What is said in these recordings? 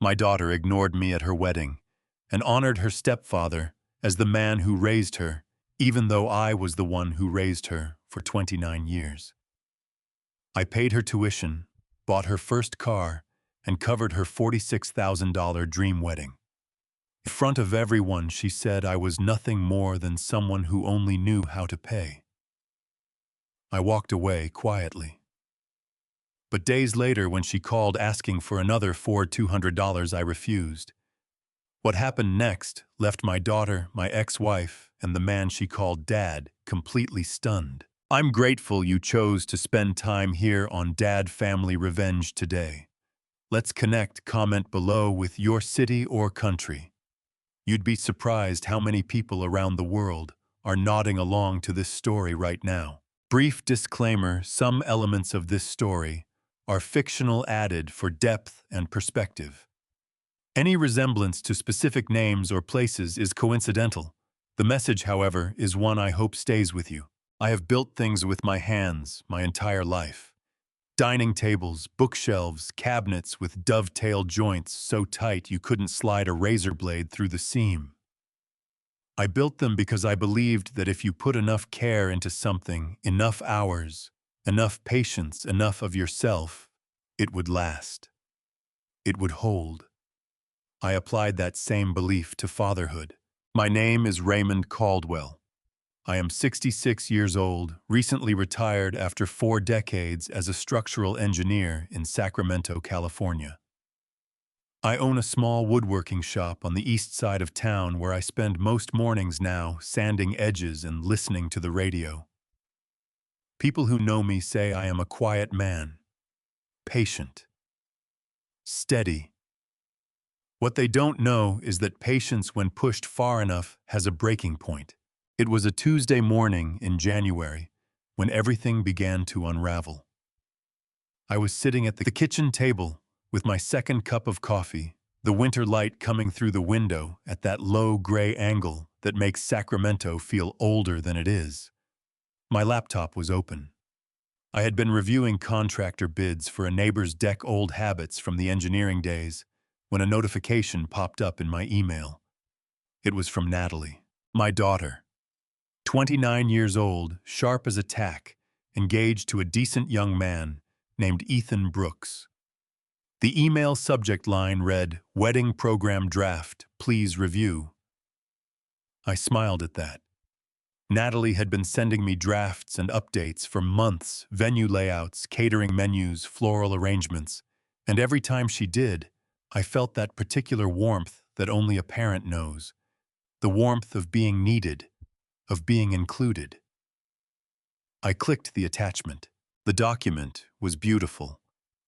My daughter ignored me at her wedding and honored her stepfather as the man who raised her, even though I was the one who raised her for 29 years. I paid her tuition, bought her first car, and covered her $46,000 dream wedding. In front of everyone, she said I was nothing more than someone who only knew how to pay. I walked away quietly. But days later, when she called asking for another $200, I refused. What happened next left my daughter, my ex-wife, and the man she called Dad completely stunned. I'm grateful you chose to spend time here on Dad Family Revenge today. Let's connect. Comment below with your city or country. You'd be surprised how many people around the world are nodding along to this story right now. Brief disclaimer: some elements of this story are fictional, added for depth and perspective. Any resemblance to specific names or places is coincidental. The message, however, is one I hope stays with you. I have built things with my hands my entire life. Dining tables, bookshelves, cabinets with dovetailed joints so tight you couldn't slide a razor blade through the seam. I built them because I believed that if you put enough care into something, enough hours, enough patience, enough of yourself, it would last. It would hold. I applied that same belief to fatherhood. My name is Raymond Caldwell. I am 66 years old, recently retired after 4 decades as a structural engineer in Sacramento, California. I own a small woodworking shop on the east side of town where I spend most mornings now sanding edges and listening to the radio. People who know me say I am a quiet man, patient, steady. What they don't know is that patience, when pushed far enough, has a breaking point. It was a Tuesday morning in January when everything began to unravel. I was sitting at the kitchen table with my second cup of coffee, the winter light coming through the window at that low gray angle that makes Sacramento feel older than it is. My laptop was open. I had been reviewing contractor bids for a neighbor's deck, old habits from the engineering days, when a notification popped up in my email. It was from Natalie, my daughter. 29 years old, sharp as a tack, engaged to a decent young man named Ethan Brooks. The email subject line read, "Wedding Program Draft, please review." I smiled at that. Natalie had been sending me drafts and updates for months, venue layouts, catering menus, floral arrangements, and every time she did, I felt that particular warmth that only a parent knows, the warmth of being needed, of being included. I clicked the attachment. The document was beautiful.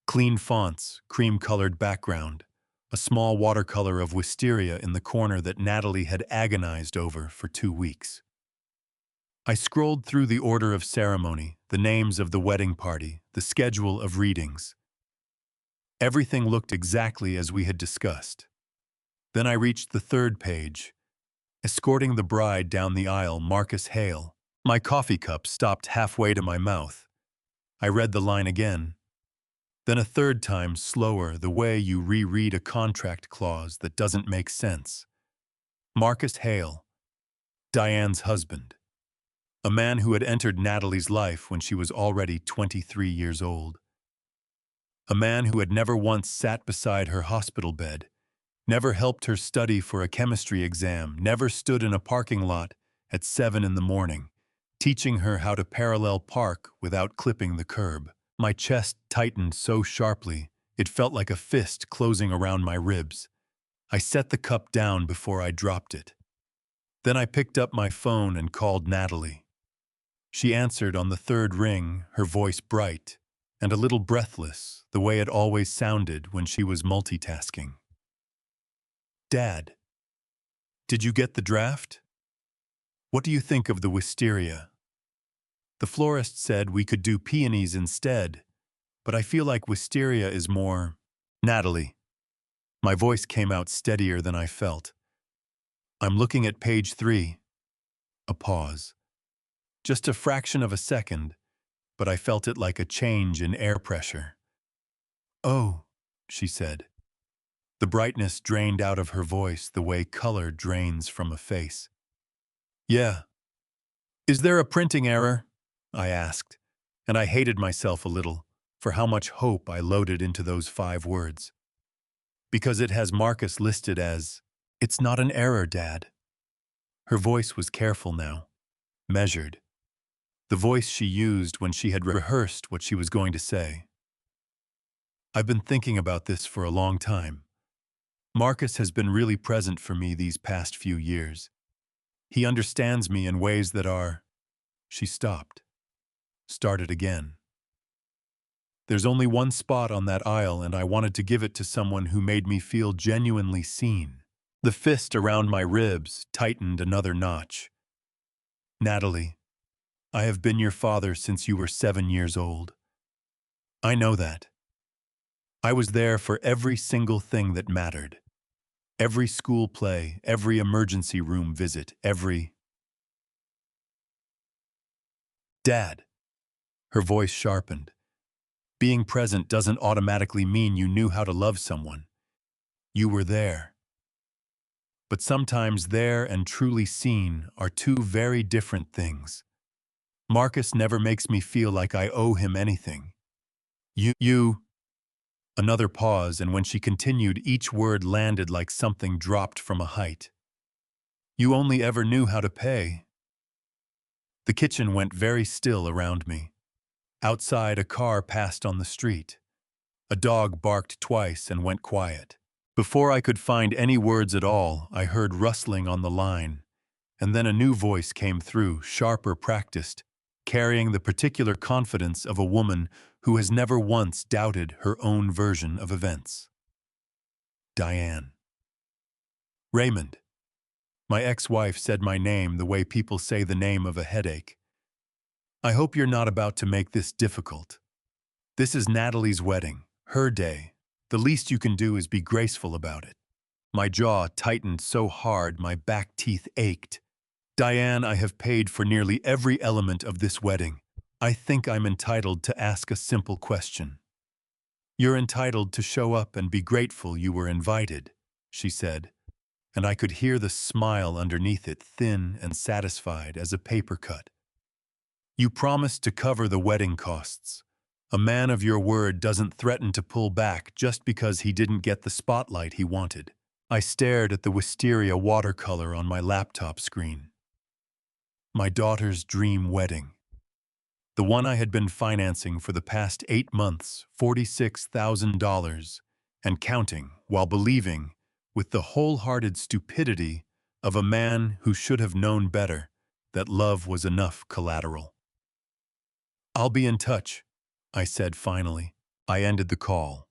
Clean fonts, cream-colored background, a small watercolor of wisteria in the corner that Natalie had agonized over for 2 weeks. I scrolled through the order of ceremony, the names of the wedding party, the schedule of readings. Everything looked exactly as we had discussed. Then I reached the 3rd page. Escorting the bride down the aisle, Marcus Hale. My coffee cup stopped halfway to my mouth. I read the line again. Then a 3rd time, slower, the way you reread a contract clause that doesn't make sense. Marcus Hale, Diane's husband. A man who had entered Natalie's life when she was already 23 years old. A man who had never once sat beside her hospital bed, never helped her study for a chemistry exam, never stood in a parking lot at 7 in the morning, teaching her how to parallel park without clipping the curb. My chest tightened so sharply, it felt like a fist closing around my ribs. I set the cup down before I dropped it. Then I picked up my phone and called Natalie. She answered on the 3rd ring, her voice bright and a little breathless, the way it always sounded when she was multitasking. "Dad, did you get the draft? What do you think of the wisteria? The florist said we could do peonies instead, but I feel like wisteria is more..." "Natalie." My voice came out steadier than I felt. "I'm looking at page 3. A pause. Just a fraction of a second, but I felt it like a change in air pressure. "Oh," she said. The brightness drained out of her voice the way color drains from a face. Yeah. Is there a printing error? I asked, and I hated myself a little for how much hope I loaded into those 5 words. Because it has Marcus listed as, "It's not an error, Dad." Her voice was careful now, measured. The voice she used when she had rehearsed what she was going to say. I've been thinking about this for a long time. Marcus has been really present for me these past few years. He understands me in ways that are... She stopped. Started again. There's only one spot on that aisle, and I wanted to give it to someone who made me feel genuinely seen. The fist around my ribs tightened another notch. Natalie, I have been your father since you were 7 years old. I know that. I was there for every single thing that mattered. Every school play, every emergency room visit, every... Dad. Her voice sharpened. Being present doesn't automatically mean you knew how to love someone. You were there. But sometimes there and truly seen are 2 very different things. Marcus never makes me feel like I owe him anything. You... Another pause, and when she continued, each word landed like something dropped from a height. You only ever knew how to pay. The kitchen went very still around me. Outside, a car passed on the street. A dog barked twice and went quiet. Before I could find any words at all, I heard rustling on the line, and then a new voice came through, sharper, practiced, carrying the particular confidence of a woman who has never once doubted her own version of events. Diane. Raymond. My ex-wife said my name the way people say the name of a headache. I hope you're not about to make this difficult. This is Natalie's wedding, her day. The least you can do is be graceful about it. My jaw tightened so hard my back teeth ached. Diane, I have paid for nearly every element of this wedding. I think I'm entitled to ask a simple question. You're entitled to show up and be grateful you were invited, she said, and I could hear the smile underneath it, thin and satisfied as a paper cut. You promised to cover the wedding costs. A man of your word doesn't threaten to pull back just because he didn't get the spotlight he wanted. I stared at the wisteria watercolor on my laptop screen. My daughter's dream wedding. The one I had been financing for the past 8 months, $46,000, and counting while believing, with the wholehearted stupidity of a man who should have known better, that love was enough collateral. I'll be in touch, I said finally. I ended the call.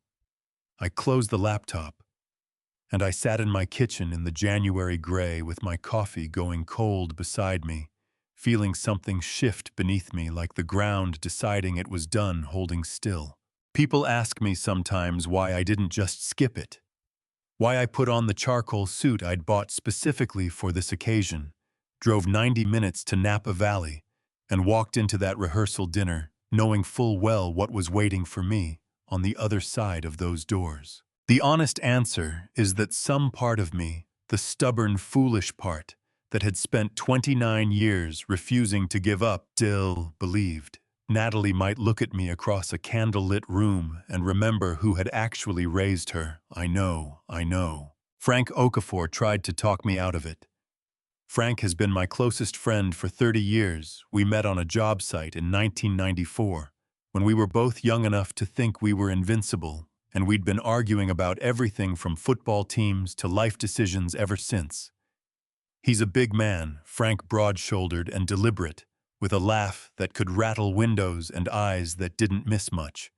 I closed the laptop, and I sat in my kitchen in the January gray with my coffee going cold beside me, feeling something shift beneath me like the ground deciding it was done holding still. People ask me sometimes why I didn't just skip it. Why I put on the charcoal suit I'd bought specifically for this occasion, drove 90 minutes to Napa Valley, and walked into that rehearsal dinner, knowing full well what was waiting for me on the other side of those doors. The honest answer is that some part of me, the stubborn, foolish part, that had spent 29 years refusing to give up, still believed Natalie might look at me across a candlelit room and remember who had actually raised her. I know. Frank Okafor tried to talk me out of it. Frank has been my closest friend for 30 years. We met on a job site in 1994, when we were both young enough to think we were invincible, and we'd been arguing about everything from football teams to life decisions ever since. He's a big man, Frank, broad-shouldered and deliberate, with a laugh that could rattle windows and eyes that didn't miss much.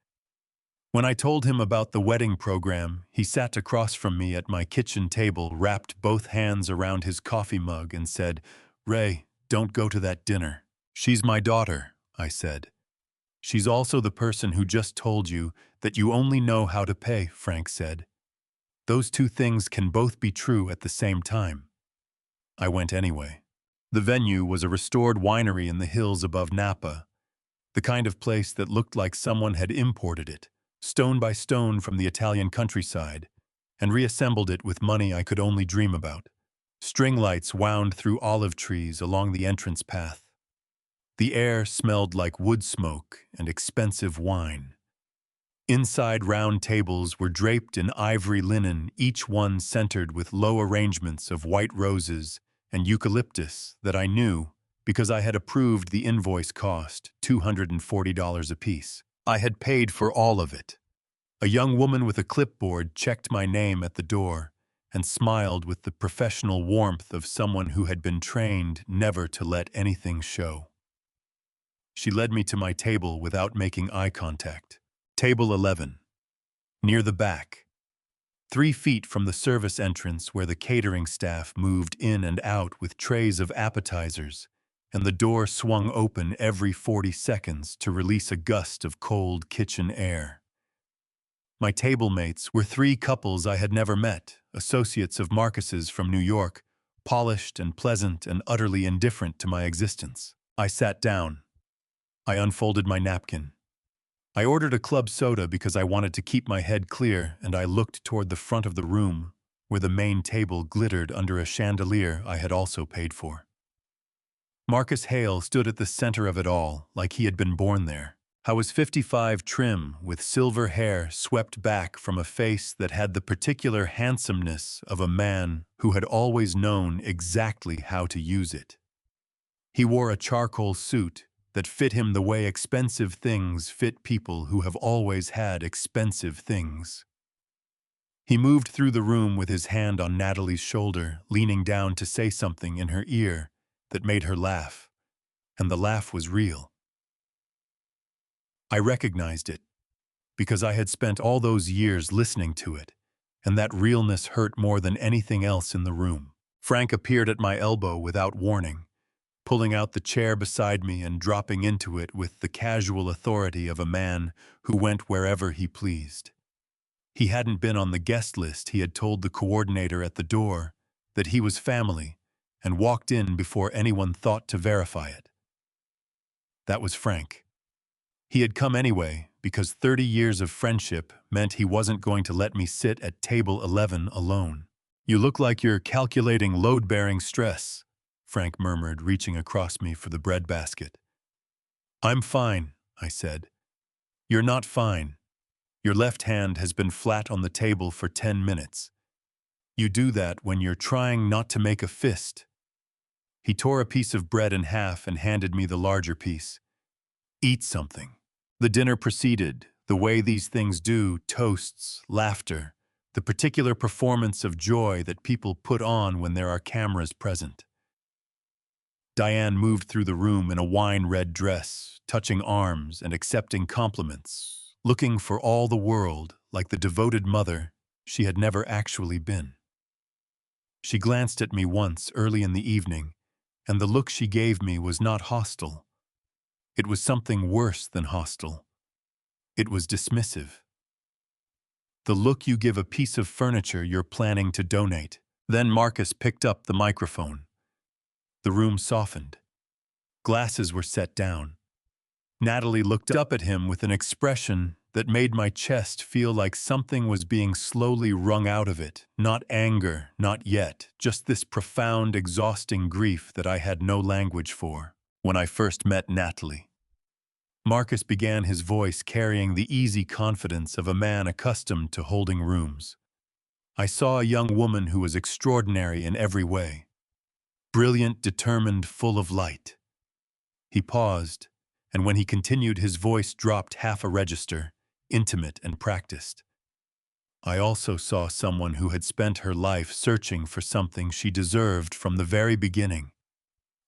When I told him about the wedding program, he sat across from me at my kitchen table, wrapped both hands around his coffee mug and said, "Ray, don't go to that dinner. She's my daughter," I said. "She's also the person who just told you that you only know how to pay," Frank said. "Those 2 things can both be true at the same time." I went anyway. The venue was a restored winery in the hills above Napa, the kind of place that looked like someone had imported it, stone by stone from the Italian countryside, and reassembled it with money I could only dream about. String lights wound through olive trees along the entrance path. The air smelled like wood smoke and expensive wine. Inside round tables were draped in ivory linen, each one centered with low arrangements of white roses and eucalyptus that I knew because I had approved the invoice cost, $240 apiece. I had paid for all of it. A young woman with a clipboard checked my name at the door and smiled with the professional warmth of someone who had been trained never to let anything show. She led me to my table without making eye contact. Table 11. Near the back. 3 feet from the service entrance where the catering staff moved in and out with trays of appetizers, and the door swung open every 40 seconds to release a gust of cold kitchen air. My table mates were 3 couples I had never met, associates of Marcus's from New York, polished and pleasant and utterly indifferent to my existence. I sat down. I unfolded my napkin. I ordered a club soda because I wanted to keep my head clear, and I looked toward the front of the room, where the main table glittered under a chandelier I had also paid for. Marcus Hale stood at the center of it all, like he had been born there. I was 55, trim, with silver hair swept back from a face that had the particular handsomeness of a man who had always known exactly how to use it. He wore a charcoal suit that fit him the way expensive things fit people who have always had expensive things. He moved through the room with his hand on Natalie's shoulder, leaning down to say something in her ear that made her laugh, and the laugh was real. I recognized it, because I had spent all those years listening to it, and that realness hurt more than anything else in the room. Frank appeared at my elbow without warning, pulling out the chair beside me and dropping into it with the casual authority of a man who went wherever he pleased. He hadn't been on the guest list. He had told the coordinator at the door that he was family and walked in before anyone thought to verify it. That was Frank. He had come anyway because 30 years of friendship meant he wasn't going to let me sit at table 11 alone. "You look like you're calculating load-bearing stress," Frank murmured, reaching across me for the bread basket. "I'm fine," I said. "You're not fine. Your left hand has been flat on the table for 10 minutes. You do that when you're trying not to make a fist." He tore a piece of bread in half and handed me the larger piece. "Eat something." The dinner proceeded, the way these things do, toasts, laughter, the particular performance of joy that people put on when there are cameras present. Diane moved through the room in a wine-red dress, touching arms and accepting compliments, looking for all the world like the devoted mother she had never actually been. She glanced at me once early in the evening, and the look she gave me was not hostile. It was something worse than hostile. It was dismissive. The look you give a piece of furniture you're planning to donate. Then Marcus picked up the microphone. The room softened. Glasses were set down. Natalie looked up at him with an expression that made my chest feel like something was being slowly wrung out of it. Not anger, not yet, just this profound, exhausting grief that I had no language for. When I first met Natalie, Marcus began, his voice carrying the easy confidence of a man accustomed to holding rooms. I saw a young woman who was extraordinary in every way. Brilliant, determined, full of light. He paused, and when he continued, his voice dropped half a register, intimate and practiced. I also saw someone who had spent her life searching for something she deserved from the very beginning.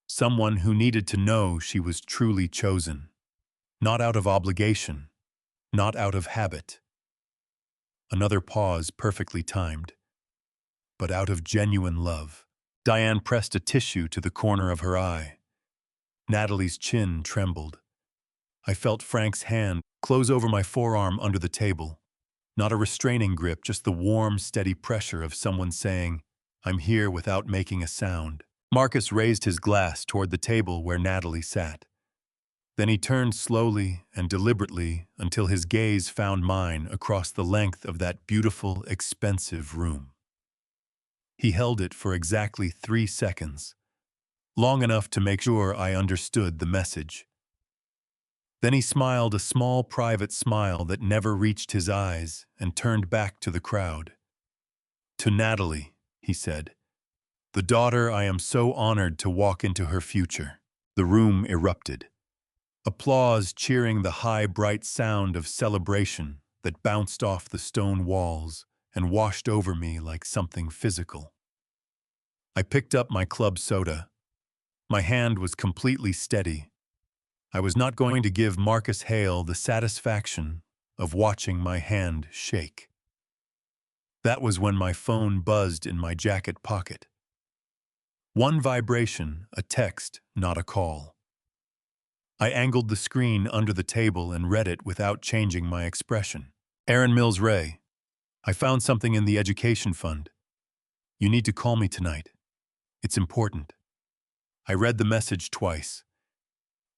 Someone who needed to know she was truly chosen. Not out of obligation, not out of habit. Another pause perfectly timed, but out of genuine love. Diane pressed a tissue to the corner of her eye. Natalie's chin trembled. I felt Frank's hand close over my forearm under the table. Not a restraining grip, just the warm, steady pressure of someone saying, "I'm here," without making a sound. Marcus raised his glass toward the table where Natalie sat. Then he turned slowly and deliberately until his gaze found mine across the length of that beautiful, expensive room. He held it for exactly 3 seconds, long enough to make sure I understood the message. Then he smiled a small private smile that never reached his eyes and turned back to the crowd. "To Natalie," he said, "the daughter I am so honored to walk into her future." The room erupted. Applause cheering the high, bright sound of celebration that bounced off the stone walls and washed over me like something physical. I picked up my club soda. My hand was completely steady. I was not going to give Marcus Hale the satisfaction of watching my hand shake. That was when my phone buzzed in my jacket pocket. One vibration, a text, not a call. I angled the screen under the table and read it without changing my expression. "Aaron Mills Ray, I found something in the education fund. You need to call me tonight. It's important." I read the message twice.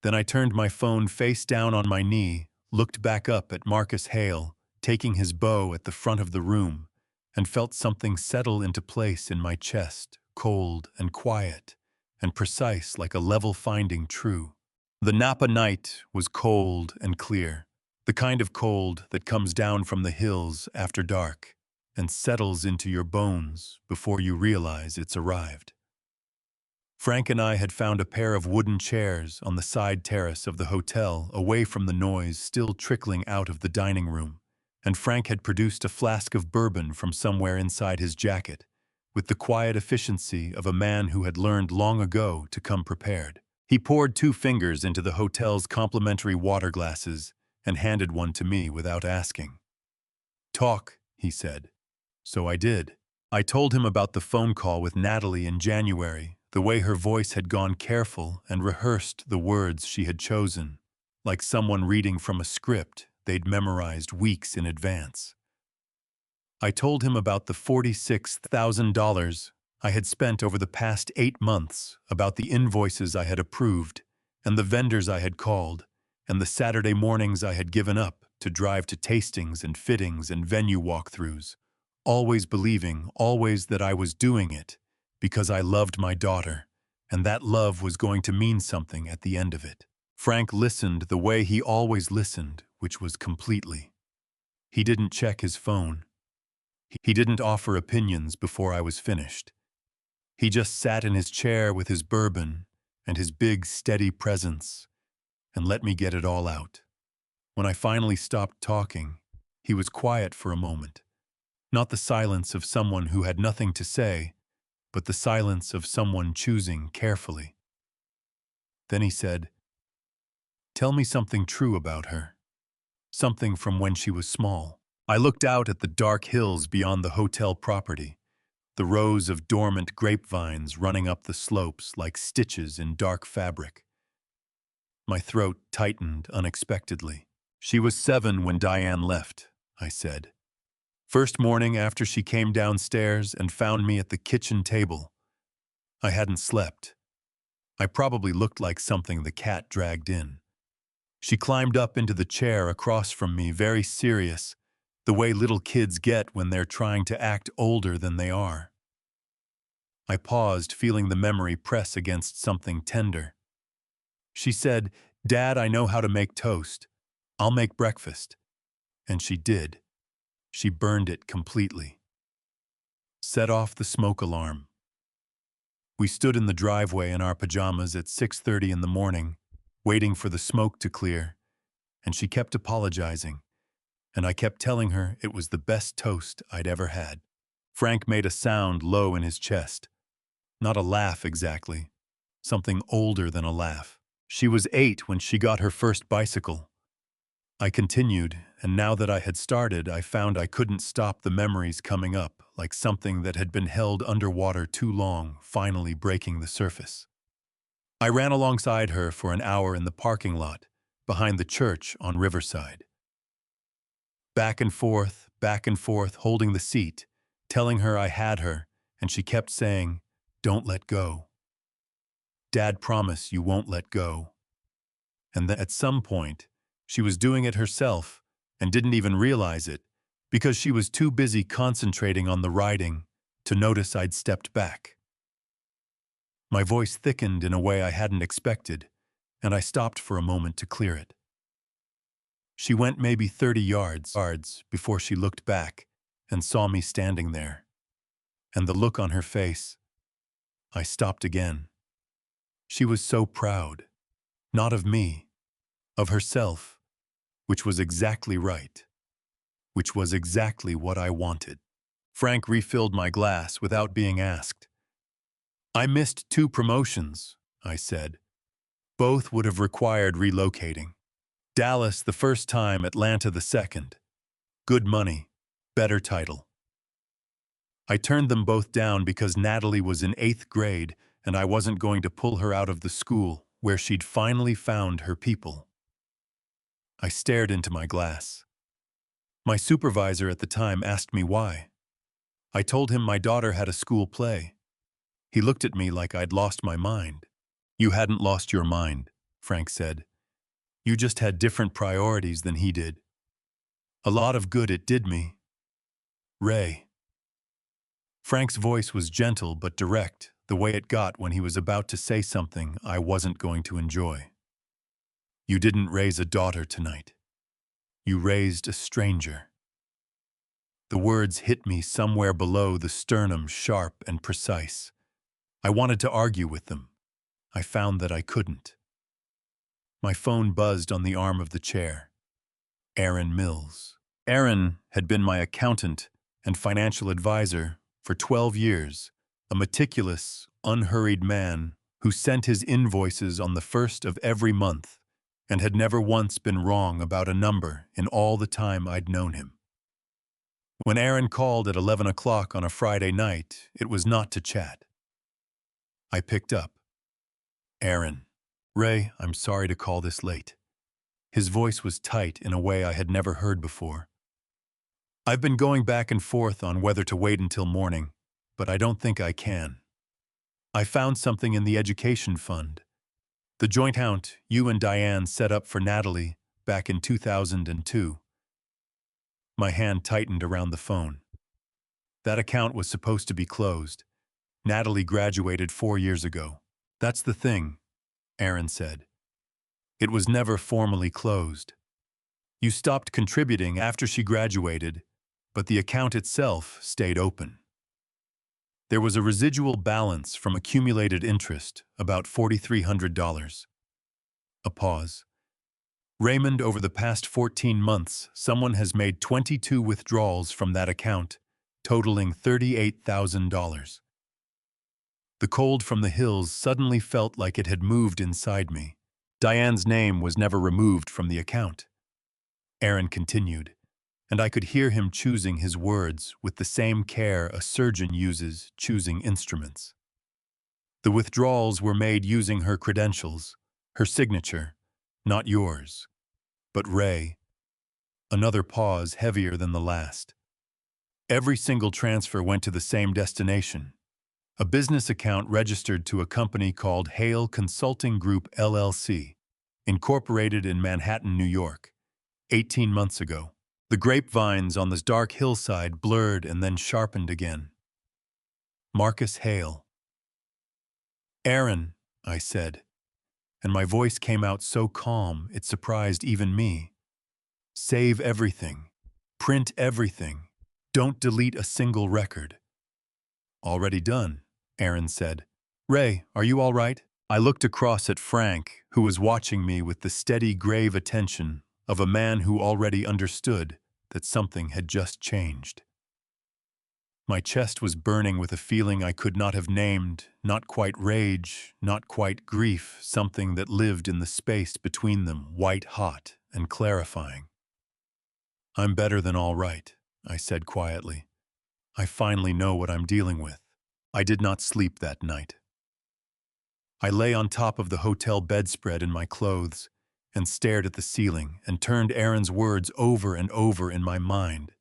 Then I turned my phone face down on my knee, looked back up at Marcus Hale, taking his bow at the front of the room, and felt something settle into place in my chest, cold and quiet, and precise like a level finding true. The Napa night was cold and clear, the kind of cold that comes down from the hills after dark and settles into your bones before you realize it's arrived. Frank and I had found a pair of wooden chairs on the side terrace of the hotel, away from the noise still trickling out of the dining room, and Frank had produced a flask of bourbon from somewhere inside his jacket, with the quiet efficiency of a man who had learned long ago to come prepared. He poured 2 fingers into the hotel's complimentary water glasses and handed one to me without asking. "Talk," he said. So I did. I told him about the phone call with Natalie in January, the way her voice had gone careful and rehearsed the words she had chosen, like someone reading from a script they'd memorized weeks in advance. I told him about the $46,000 I had spent over the past 8 months, about the invoices I had approved, and the vendors I had called, and the Saturday mornings I had given up to drive to tastings and fittings and venue walkthroughs, always believing, always that I was doing it because I loved my daughter, and that love was going to mean something at the end of it. Frank listened the way he always listened, which was completely. He didn't check his phone. He didn't offer opinions before I was finished. He just sat in his chair with his bourbon and his big, steady presence and let me get it all out. When I finally stopped talking, he was quiet for a moment. Not the silence of someone who had nothing to say, but the silence of someone choosing carefully. Then he said, "Tell me something true about her. Something from when she was small." I looked out at the dark hills beyond the hotel property, the rows of dormant grapevines running up the slopes like stitches in dark fabric. My throat tightened unexpectedly. "She was 7 when Diane left," I said. "First morning after she came downstairs and found me at the kitchen table. I hadn't slept. I probably looked like something the cat dragged in. She climbed up into the chair across from me, very serious, the way little kids get when they're trying to act older than they are." I paused, feeling the memory press against something tender. She said, "Dad, I know how to make toast. I'll make breakfast." And she did. She burned it completely. Set off the smoke alarm. We stood in the driveway in our pajamas at 6:30 in the morning, waiting for the smoke to clear, and she kept apologizing, and I kept telling her it was the best toast I'd ever had. Frank made a sound low in his chest. Not a laugh exactly. Something older than a laugh. "She was 8 when she got her first bicycle." I continued, and now that I had started, I found I couldn't stop the memories coming up, like something that had been held underwater too long, finally breaking the surface. I ran alongside her for an hour in the parking lot, behind the church on Riverside. Back and forth, holding the seat, telling her I had her, and she kept saying, "Don't let go. Dad, promise you won't let go." and that at some point, she was doing it herself and didn't even realize it because she was too busy concentrating on the writing to notice I'd stepped back. My voice thickened in a way I hadn't expected, and I stopped for a moment to clear it. She went maybe 30 yards before she looked back and saw me standing there. And the look on her face, I stopped again. She was so proud, not of me, of herself, which was exactly right, which was exactly what I wanted. Frank refilled my glass without being asked. I missed 2 promotions, I said. Both would have required relocating. Dallas the first time, Atlanta the second. Good money, better title. I turned them both down because Natalie was in 8th grade and I wasn't going to pull her out of the school where she'd finally found her people. I stared into my glass. My supervisor at the time asked me why. I told him my daughter had a school play. He looked at me like I'd lost my mind. You hadn't lost your mind, Frank said. You just had different priorities than he did. A lot of good it did me. Ray. Frank's voice was gentle but direct, the way it got when he was about to say something I wasn't going to enjoy. You didn't raise a daughter tonight. You raised a stranger. The words hit me somewhere below the sternum, sharp and precise. I wanted to argue with them. I found that I couldn't. My phone buzzed on the arm of the chair. Aaron Mills. Aaron had been my accountant and financial advisor for 12 years, a meticulous, unhurried man who sent his invoices on the 1st of every month and had never once been wrong about a number in all the time I'd known him. When Aaron called at 11 o'clock on a Friday night, it was not to chat. I picked up. Aaron. Ray, I'm sorry to call this late. His voice was tight in a way I had never heard before. I've been going back and forth on whether to wait until morning, but I don't think I can. I found something in the education fund. The joint account you and Diane set up for Natalie back in 2002. My hand tightened around the phone. That account was supposed to be closed. Natalie graduated 4 years ago. That's the thing, Aaron said. It was never formally closed. You stopped contributing after she graduated, but the account itself stayed open. There was a residual balance from accumulated interest, about $4,300. A pause. Raymond, over the past 14 months, someone has made 22 withdrawals from that account, totaling $38,000. The cold from the hills suddenly felt like it had moved inside me. Diane's name was never removed from the account. Aaron continued, and I could hear him choosing his words with the same care a surgeon uses choosing instruments. The withdrawals were made using her credentials, her signature, not yours. But Ray. Another pause heavier than the last. Every single transfer went to the same destination. A business account registered to a company called Hale Consulting Group LLC, incorporated in Manhattan, New York, 18 months ago. The grapevines on this dark hillside blurred and then sharpened again. Marcus Hale. Aaron, I said, and my voice came out so calm it surprised even me. Save everything. Print everything. Don't delete a single record. Already done, Aaron said. Ray, are you all right? I looked across at Frank, who was watching me with the steady, grave attention of a man who already understood that something had just changed. My chest was burning with a feeling I could not have named, not quite rage, not quite grief, something that lived in the space between them, white-hot and clarifying. I'm better than all right, I said quietly. I finally know what I'm dealing with. I did not sleep that night. I lay on top of the hotel bedspread in my clothes and stared at the ceiling and turned Aaron's words over and over in my mind.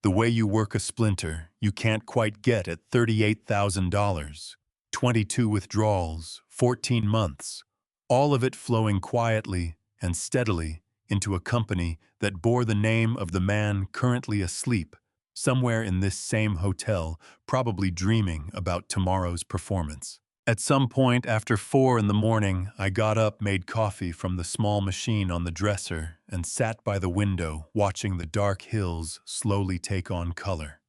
The way you work a splinter, you can't quite get at $38,000. 22 withdrawals, 14 months, all of it flowing quietly and steadily into a company that bore the name of the man currently asleep somewhere in this same hotel, probably dreaming about tomorrow's performance. At some point after 4 in the morning, I got up, made coffee from the small machine on the dresser, and sat by the window watching the dark hills slowly take on color.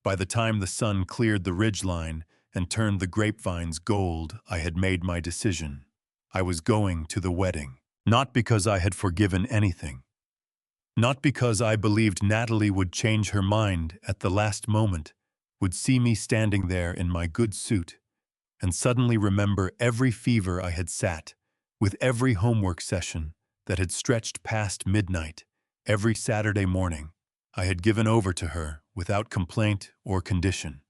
By the time the sun cleared the ridgeline and turned the grapevines gold, I had made my decision. I was going to the wedding. Not because I had forgiven anything. Not because I believed Natalie would change her mind at the last moment, would see me standing there in my good suit, and suddenly remember every fever I had sat, with every homework session that had stretched past midnight, every Saturday morning, I had given over to her without complaint or condition.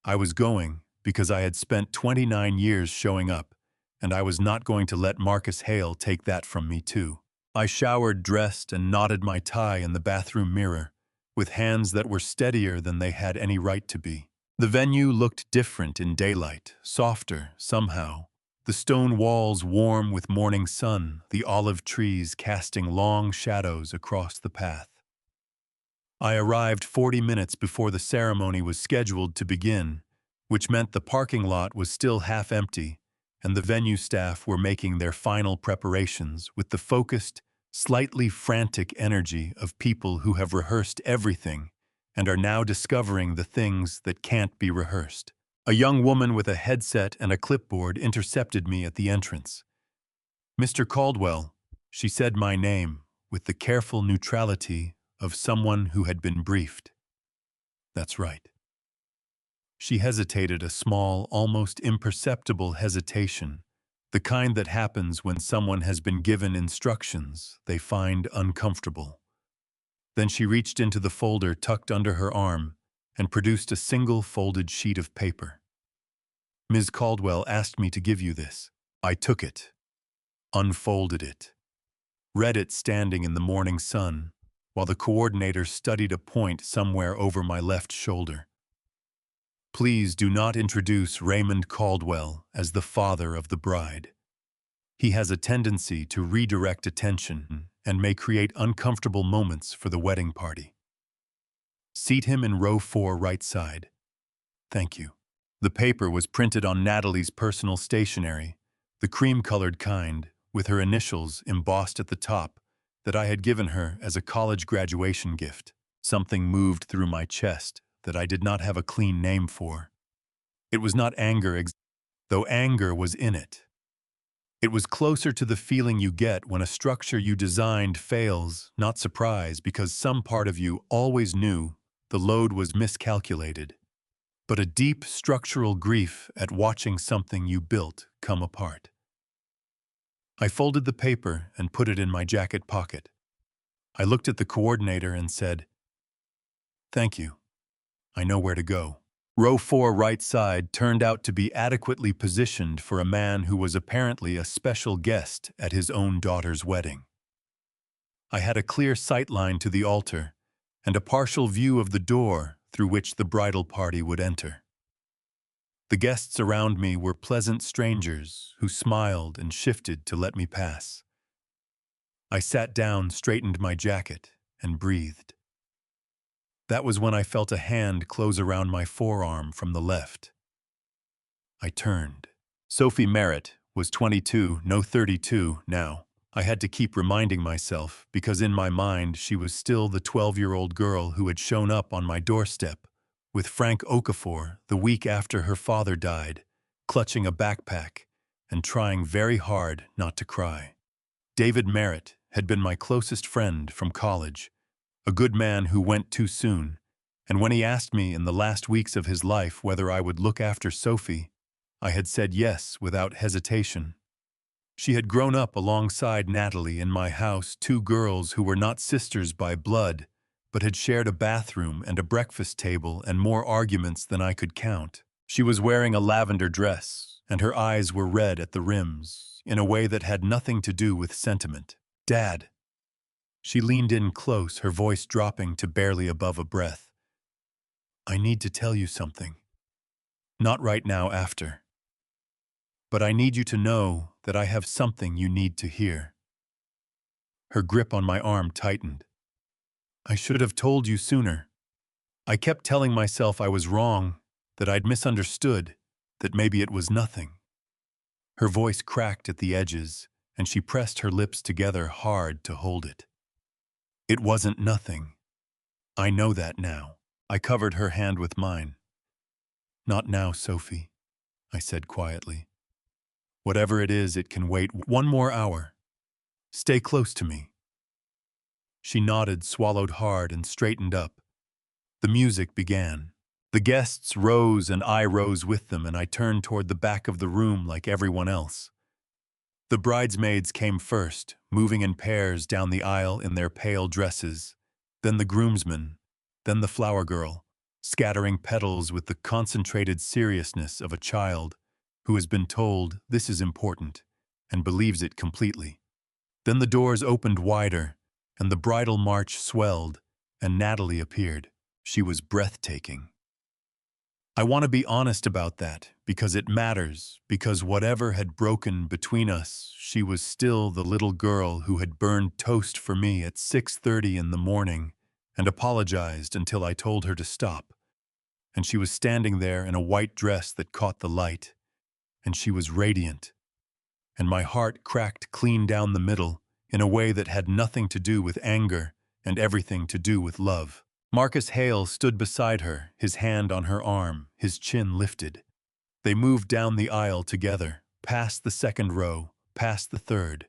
I was going because I had spent 29 years showing up, and I was not going to let Marcus Hale take that from me too. I showered, dressed, and knotted my tie in the bathroom mirror, with hands that were steadier than they had any right to be. The venue looked different in daylight, softer, somehow. The stone walls warm with morning sun, the olive trees casting long shadows across the path. I arrived 40 minutes before the ceremony was scheduled to begin, which meant the parking lot was still half empty, and the venue staff were making their final preparations with the focused, slightly frantic energy of people who have rehearsed everything and are now discovering the things that can't be rehearsed. A young woman with a headset and a clipboard intercepted me at the entrance. "Mr. Caldwell," she said my name with the careful neutrality of someone who had been briefed. That's right. She hesitated, a small, almost imperceptible hesitation, the kind that happens when someone has been given instructions they find uncomfortable. Then she reached into the folder tucked under her arm and produced a single folded sheet of paper. "Ms. Caldwell asked me to give you this." I took it, unfolded it, read it standing in the morning sun, while the coordinator studied a point somewhere over my left shoulder. "Please do not introduce Raymond Caldwell as the father of the bride. He has a tendency to redirect attention and may create uncomfortable moments for the wedding party. Seat him in row 4 right side. Thank you." The paper was printed on Natalie's personal stationery, the cream-colored kind, with her initials embossed at the top, that I had given her as a college graduation gift. Something moved through my chest that I did not have a clean name for. It was not anger, though anger was in it. It was closer to the feeling you get when a structure you designed fails, not surprise, because some part of you always knew the load was miscalculated, but a deep structural grief at watching something you built come apart. I folded the paper and put it in my jacket pocket. I looked at the coordinator and said, "Thank you. I know where to go." Row 4 right side turned out to be adequately positioned for a man who was apparently a special guest at his own daughter's wedding. I had a clear sightline to the altar and a partial view of the door through which the bridal party would enter. The guests around me were pleasant strangers who smiled and shifted to let me pass. I sat down, straightened my jacket, and breathed. That was when I felt a hand close around my forearm from the left. I turned. Sophie Merritt was 22, no 32 now. I had to keep reminding myself, because in my mind she was still the 12-year-old girl who had shown up on my doorstep with Frank Okafor the week after her father died, clutching a backpack and trying very hard not to cry. David Merritt had been my closest friend from college, a good man who went too soon, and when he asked me in the last weeks of his life whether I would look after Sophie, I had said yes without hesitation. She had grown up alongside Natalie in my house, two girls who were not sisters by blood, but had shared a bathroom and a breakfast table and more arguments than I could count. She was wearing a lavender dress, and her eyes were red at the rims, in a way that had nothing to do with sentiment. "Dad." She leaned in close, her voice dropping to barely above a breath. "I need to tell you something. Not right now, after. But I need you to know that I have something you need to hear." Her grip on my arm tightened. I should have told you sooner. I kept telling myself I was wrong, that I'd misunderstood, that maybe it was nothing. Her voice cracked at the edges, and she pressed her lips together hard to hold it. It wasn't nothing. I know that now. I covered her hand with mine. Not now, Sophie, I said quietly. Whatever it is, it can wait 1 more hour. Stay close to me. She nodded, swallowed hard, and straightened up. The music began. The guests rose and I rose with them, and I turned toward the back of the room like everyone else. The bridesmaids came first, moving in pairs down the aisle in their pale dresses, then the groomsmen, then the flower girl, scattering petals with the concentrated seriousness of a child who has been told this is important and believes it completely. Then the doors opened wider, and the bridal march swelled, and Natalie appeared. She was breathtaking. I want to be honest about that, because it matters, because whatever had broken between us, she was still the little girl who had burned toast for me at 6:30 in the morning and apologized until I told her to stop. And she was standing there in a white dress that caught the light, and she was radiant. And my heart cracked clean down the middle in a way that had nothing to do with anger and everything to do with love. Marcus Hale stood beside her, his hand on her arm, his chin lifted. They moved down the aisle together, past the second row, past the third.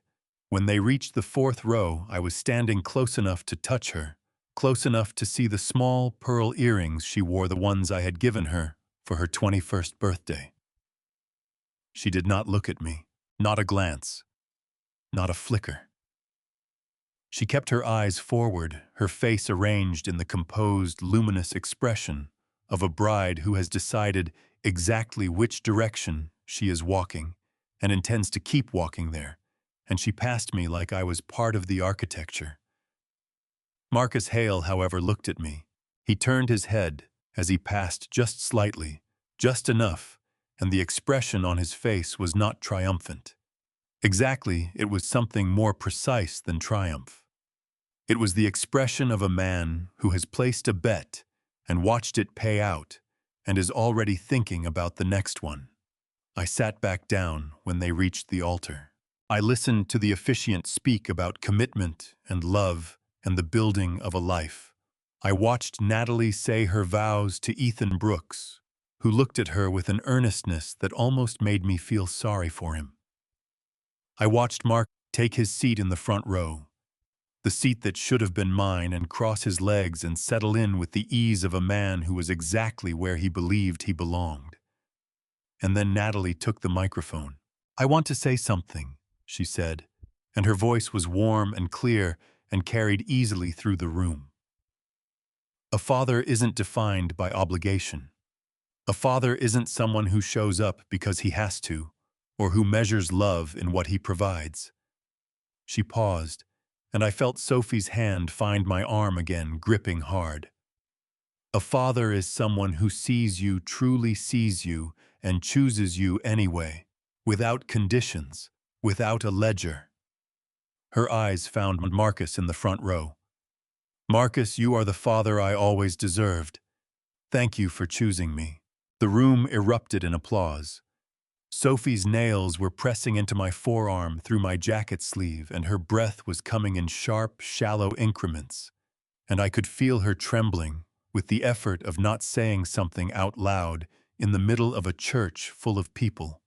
When they reached the fourth row, I was standing close enough to touch her, close enough to see the small pearl earrings she wore, the ones I had given her for her 21st birthday. She did not look at me, not a glance, not a flicker. She kept her eyes forward, her face arranged in the composed, luminous expression of a bride who has decided exactly which direction she is walking and intends to keep walking there, and she passed me like I was part of the architecture. Marcus Hale, however, looked at me. He turned his head as he passed just slightly, just enough, and the expression on his face was not triumphant. Exactly, it was something more precise than triumph. It was the expression of a man who has placed a bet and watched it pay out and is already thinking about the next one. I sat back down when they reached the altar. I listened to the officiant speak about commitment and love and the building of a life. I watched Natalie say her vows to Ethan Brooks, who looked at her with an earnestness that almost made me feel sorry for him. I watched Mark take his seat in the front row, the seat that should have been mine, and cross his legs and settle in with the ease of a man who was exactly where he believed he belonged. And then Natalie took the microphone. "I want to say something," she said, and her voice was warm and clear and carried easily through the room. A father isn't defined by obligation. A father isn't someone who shows up because he has to, or who measures love in what he provides. She paused, and I felt Sophie's hand find my arm again, gripping hard. A father is someone who sees you, truly sees you, and chooses you anyway, without conditions, without a ledger. Her eyes found Marcus in the front row. "Marcus, you are the father I always deserved. Thank you for choosing me." The room erupted in applause. Sophie's nails were pressing into my forearm through my jacket sleeve, and her breath was coming in sharp, shallow increments, and I could feel her trembling with the effort of not saying something out loud in the middle of a church full of people.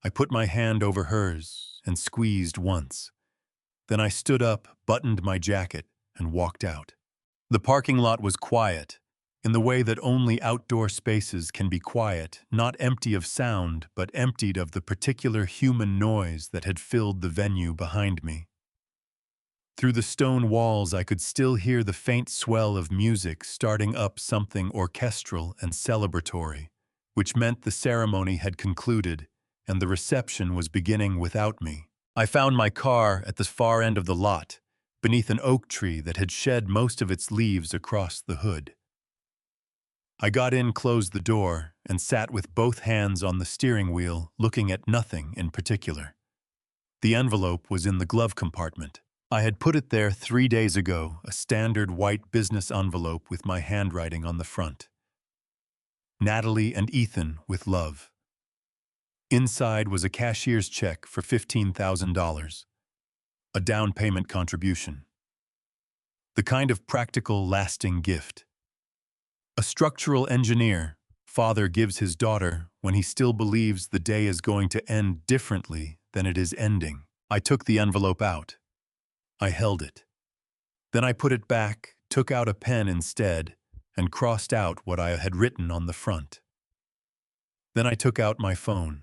I put my hand over hers and squeezed once. Then I stood up, buttoned my jacket, and walked out. The parking lot was quiet, in the way that only outdoor spaces can be quiet, not empty of sound, but emptied of the particular human noise that had filled the venue behind me. Through the stone walls, I could still hear the faint swell of music starting up, something orchestral and celebratory, which meant the ceremony had concluded and the reception was beginning without me. I found my car at the far end of the lot, beneath an oak tree that had shed most of its leaves across the hood. I got in, closed the door, and sat with both hands on the steering wheel, looking at nothing in particular. The envelope was in the glove compartment. I had put it there 3 days ago, a standard white business envelope with my handwriting on the front. Natalie and Ethan with love. Inside was a cashier's check for $15,000, a down payment contribution. The kind of practical, lasting gift. A structural engineer, father gives his daughter when he still believes the day is going to end differently than it is ending. I took the envelope out. I held it. Then I put it back, took out a pen instead, and crossed out what I had written on the front. Then I took out my phone.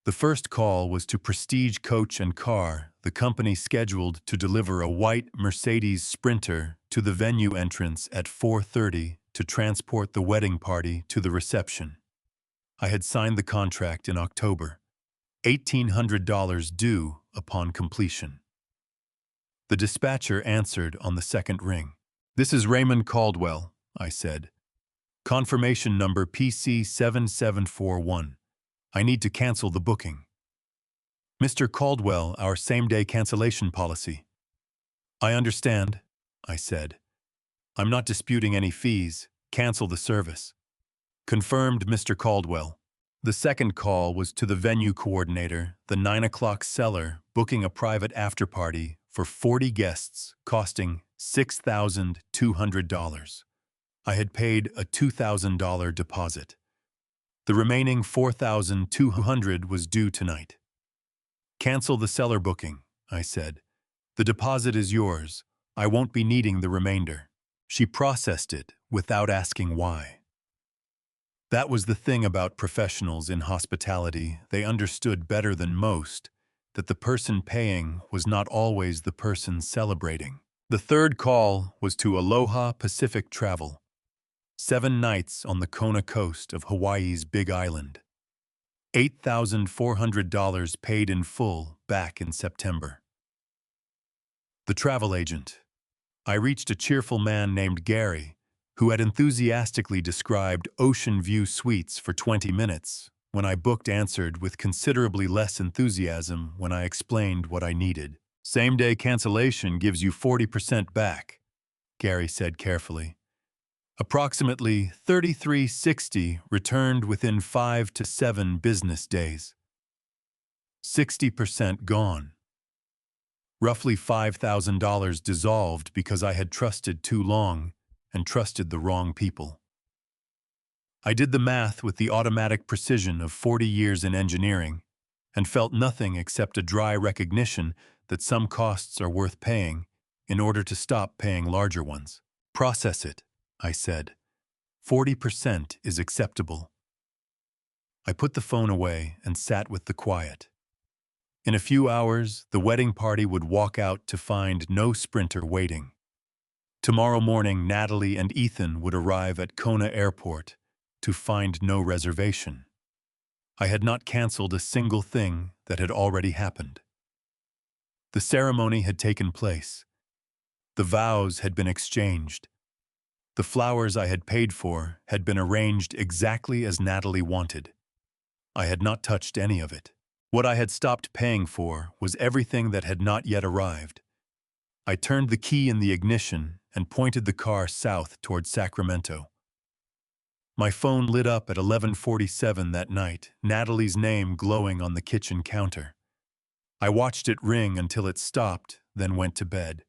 The first call was to Prestige Coach and Car, the company scheduled to deliver a white Mercedes Sprinter to the venue entrance at 4:30 to transport the wedding party to the reception. I had signed the contract in October, $1,800 due upon completion. The dispatcher answered on the second ring. "This is Raymond Caldwell," I said. "Confirmation number PC7741. I need to cancel the booking." "Mr. Caldwell, our same-day cancellation policy." "I understand," I said. "I'm not disputing any fees. Cancel the service." "Confirmed, Mr. Caldwell." The second call was to the venue coordinator, the 9 o'clock seller, booking a private after-party for 40 guests, costing $6,200. I had paid a $2,000 deposit. The remaining $4,200 was due tonight. "Cancel the seller booking," I said. "The deposit is yours. I won't be needing the remainder." She processed it without asking why. That was the thing about professionals in hospitality. They understood better than most that the person paying was not always the person celebrating. The third call was to Aloha Pacific Travel. 7 nights on the Kona coast of Hawaii's Big Island. $8,400 paid in full back in September. The travel agent. I reached a cheerful man named Gary, who had enthusiastically described ocean view suites for 20 minutes, when I booked answered with considerably less enthusiasm when I explained what I needed. "Same-day cancellation gives you 40% back," Gary said carefully. "Approximately 3360 returned within 5 to 7 business days. 60% gone. Roughly $5,000 dissolved because I had trusted too long and trusted the wrong people." I did the math with the automatic precision of 40 years in engineering and felt nothing except a dry recognition that some costs are worth paying in order to stop paying larger ones. "Process it," I said. 40% is acceptable." I put the phone away and sat with the quiet. In a few hours, the wedding party would walk out to find no Sprinter waiting. Tomorrow morning, Natalie and Ethan would arrive at Kona Airport to find no reservation. I had not canceled a single thing that had already happened. The ceremony had taken place. The vows had been exchanged. The flowers I had paid for had been arranged exactly as Natalie wanted. I had not touched any of it. What I had stopped paying for was everything that had not yet arrived. I turned the key in the ignition and pointed the car south toward Sacramento. My phone lit up at 11:47 that night, Natalie's name glowing on the kitchen counter. I watched it ring until it stopped, then went to bed.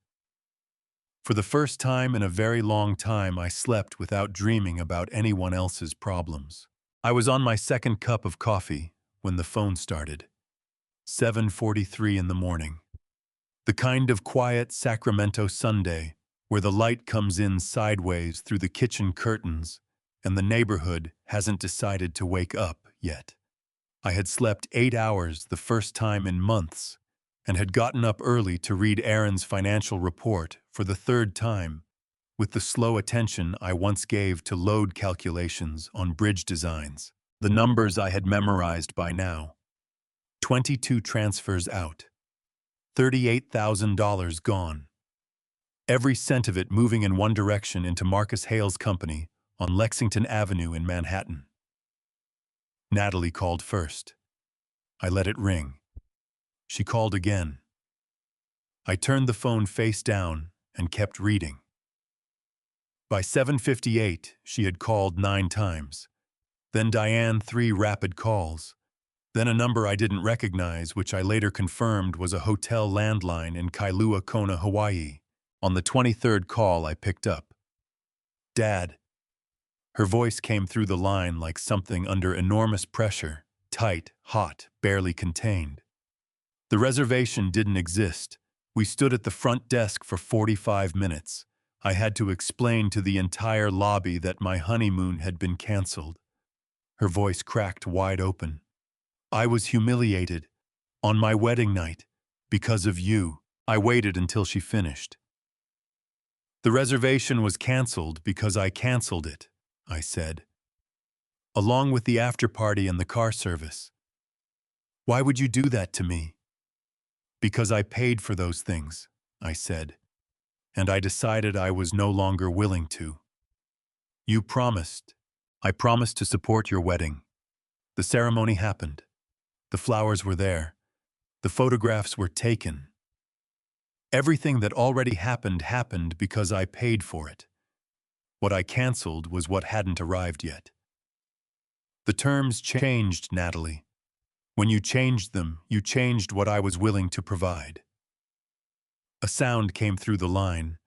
For the first time in a very long time, I slept without dreaming about anyone else's problems. I was on my second cup of coffee when the phone started. 7:43 in the morning. The kind of quiet Sacramento Sunday where the light comes in sideways through the kitchen curtains and the neighborhood hasn't decided to wake up yet. I had slept 8 hours the first time in months and had gotten up early to read Aaron's financial report for the third time with the slow attention I once gave to load calculations on bridge designs. The numbers I had memorized by now. 22 transfers out. $38,000 gone. Every cent of it moving in one direction into Marcus Hale's company on Lexington Avenue in Manhattan. Natalie called first. I let it ring. She called again. I turned the phone face down and kept reading. By 7:58, she had called 9 times. Then Diane 3 rapid calls. Then a number I didn't recognize, which I later confirmed was a hotel landline in Kailua Kona, Hawaii. On the 23rd call, I picked up. "Dad." Her voice came through the line like something under enormous pressure, tight, hot, barely contained. The reservation didn't exist. We stood at the front desk for 45 minutes. I had to explain to the entire lobby that my honeymoon had been canceled. Her voice cracked wide open. "I was humiliated. On my wedding night. Because of you." I waited until she finished. "The reservation was canceled because I canceled it," I said. "Along with the after-party and the car service." "Why would you do that to me?" "Because I paid for those things," I said. "And I decided I was no longer willing to." "You promised." "I promised to support your wedding." The ceremony happened. The flowers were there. The photographs were taken. Everything that already happened because I paid for it. What I canceled was what hadn't arrived yet. The terms changed, Natalie. When you changed them, you changed what I was willing to provide. A sound came through the line,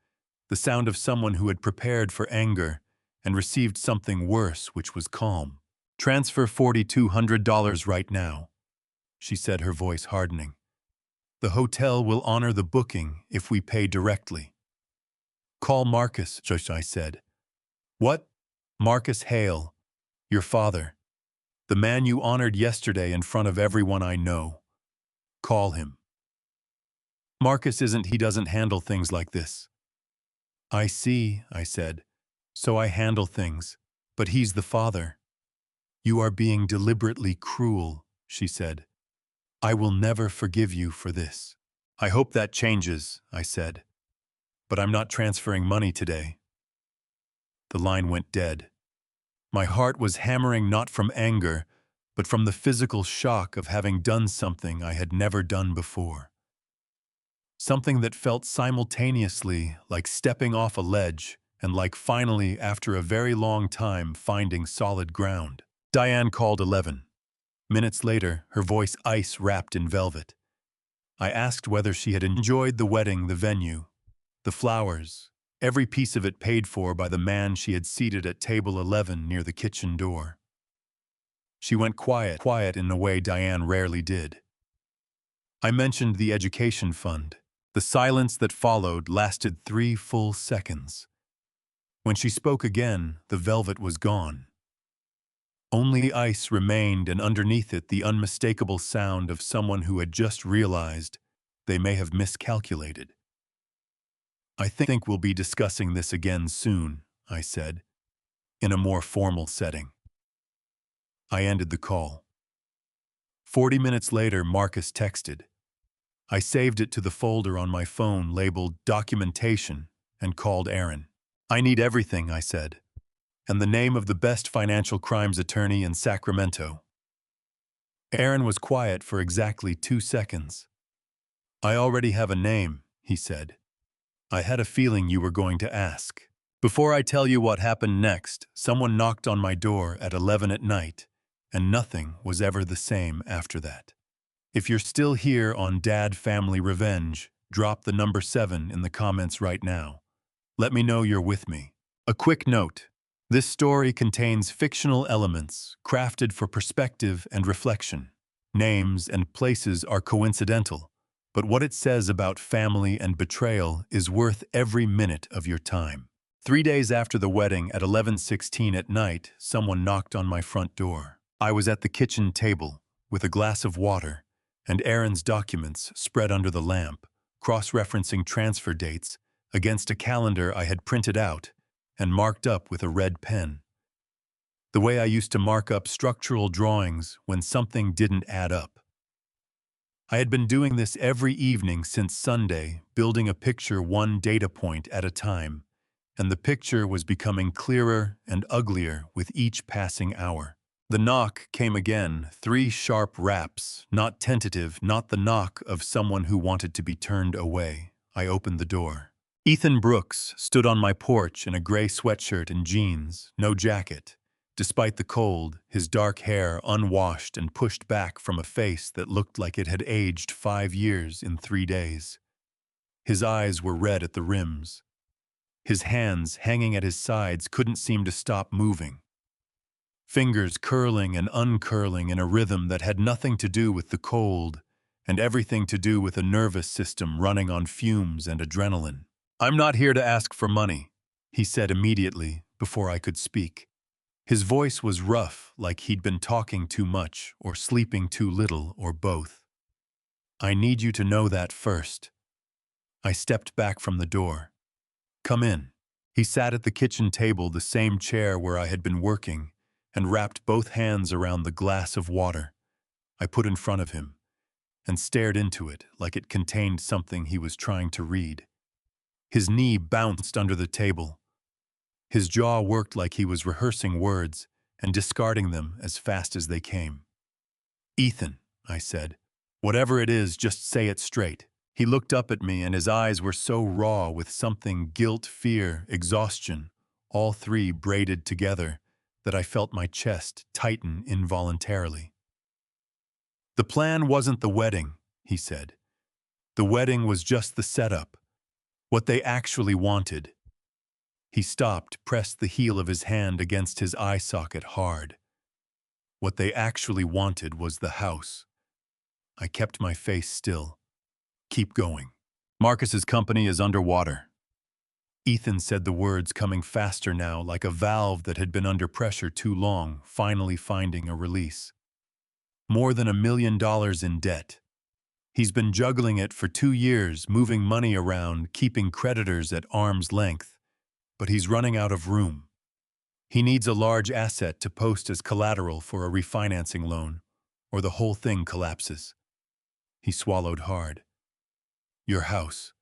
the sound of someone who had prepared for anger and received something worse, which was calm. "Transfer $4,200 right now," she said, her voice hardening. "The hotel will honor the booking if we pay directly." "Call Marcus," I said. "What?" "Marcus Hale, your father. The man you honored yesterday in front of everyone I know. Call him." "Marcus he doesn't handle things like this." "I see," I said. "So I handle things, but he's the father." "You are being deliberately cruel," she said. "I will never forgive you for this." "I hope that changes," I said. "But I'm not transferring money today." The line went dead. My heart was hammering not from anger, but from the physical shock of having done something I had never done before. Something that felt simultaneously like stepping off a ledge and like finally, after a very long time, finding solid ground. Diane called 11. Minutes later, her voice ice-wrapped in velvet. I asked whether she had enjoyed the wedding, the venue, the flowers, every piece of it paid for by the man she had seated at table 11 near the kitchen door. She went quiet in a way Diane rarely did. I mentioned the education fund. The silence that followed lasted 3 full seconds. When she spoke again, the velvet was gone. Only ice remained, and underneath it the unmistakable sound of someone who had just realized they may have miscalculated. "I think we'll be discussing this again soon," I said, in a more formal setting. I ended the call. 40 minutes later, Marcus texted. I saved it to the folder on my phone labeled Documentation and called Aaron. "I need everything," I said, "and the name of the best financial crimes attorney in Sacramento." Aaron was quiet for exactly 2 seconds. "I already have a name," he said. "I had a feeling you were going to ask." Before I tell you what happened next, someone knocked on my door at 11 at night, and nothing was ever the same after that. If you're still here on Dad Family Revenge, drop the number 7 in the comments right now. Let me know you're with me. A quick note. This story contains fictional elements crafted for perspective and reflection. Names and places are coincidental, but what it says about family and betrayal is worth every minute of your time. 3 days after the wedding at 11:16 at night, someone knocked on my front door. I was at the kitchen table with a glass of water and Aaron's documents spread under the lamp, cross-referencing transfer dates against a calendar I had printed out and marked up with a red pen. The way I used to mark up structural drawings when something didn't add up. I had been doing this every evening since Sunday, building a picture one data point at a time, and the picture was becoming clearer and uglier with each passing hour. The knock came again, 3 sharp raps, not tentative, not the knock of someone who wanted to be turned away. I opened the door. Ethan Brooks stood on my porch in a gray sweatshirt and jeans, no jacket. Despite the cold, his dark hair unwashed and pushed back from a face that looked like it had aged 5 years in 3 days. His eyes were red at the rims. His hands, hanging at his sides, couldn't seem to stop moving. Fingers curling and uncurling in a rhythm that had nothing to do with the cold and everything to do with a nervous system running on fumes and adrenaline. "I'm not here to ask for money," he said immediately, before I could speak. His voice was rough, like he'd been talking too much or sleeping too little or both. "I need you to know that first." I stepped back from the door. "Come in." He sat at the kitchen table, the same chair where I had been working, and wrapped both hands around the glass of water I put in front of him, and stared into it like it contained something he was trying to read. His knee bounced under the table. His jaw worked like he was rehearsing words and discarding them as fast as they came. "Ethan," I said, "whatever it is, just say it straight." He looked up at me, and his eyes were so raw with something: guilt, fear, exhaustion, all three braided together, that I felt my chest tighten involuntarily. "The plan wasn't the wedding," he said. "The wedding was just the setup. What they actually wanted." He stopped, pressed the heel of his hand against his eye socket hard. "What they actually wanted was the house." I kept my face still. "Keep going." "Marcus's company is underwater." Ethan said the words, coming faster now, like a valve that had been under pressure too long, finally finding a release. "More than $1 million in debt. He's been juggling it for 2 years, moving money around, keeping creditors at arm's length. But he's running out of room. He needs a large asset to post as collateral for a refinancing loan, or the whole thing collapses." He swallowed hard. "Your house.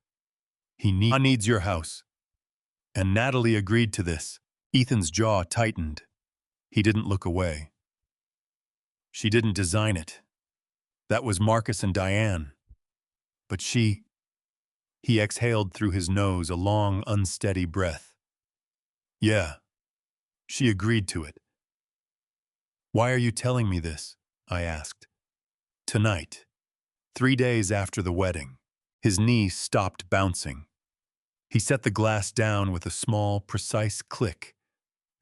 He needs your house." "And Natalie agreed to this." Ethan's jaw tightened. He didn't look away. "She didn't design it. That was Marcus and Diane. But she—" He exhaled through his nose, a long, unsteady breath. "Yeah, she agreed to it." "Why are you telling me this?" I asked. "Tonight, 3 days after the wedding." His knee stopped bouncing. He set the glass down with a small, precise click,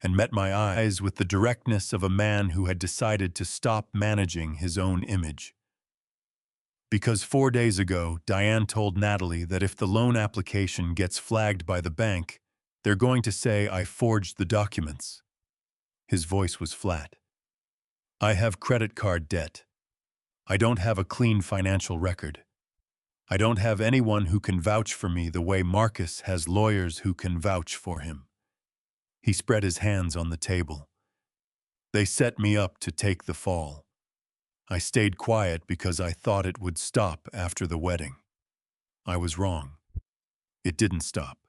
and met my eyes with the directness of a man who had decided to stop managing his own image. "Because 4 days ago, Diane told Natalie that if the loan application gets flagged by the bank, they're going to say I forged the documents." His voice was flat. "I have credit card debt. I don't have a clean financial record. I don't have anyone who can vouch for me the way Marcus has lawyers who can vouch for him." He spread his hands on the table. "They set me up to take the fall. I stayed quiet because I thought it would stop after the wedding. I was wrong. It didn't stop.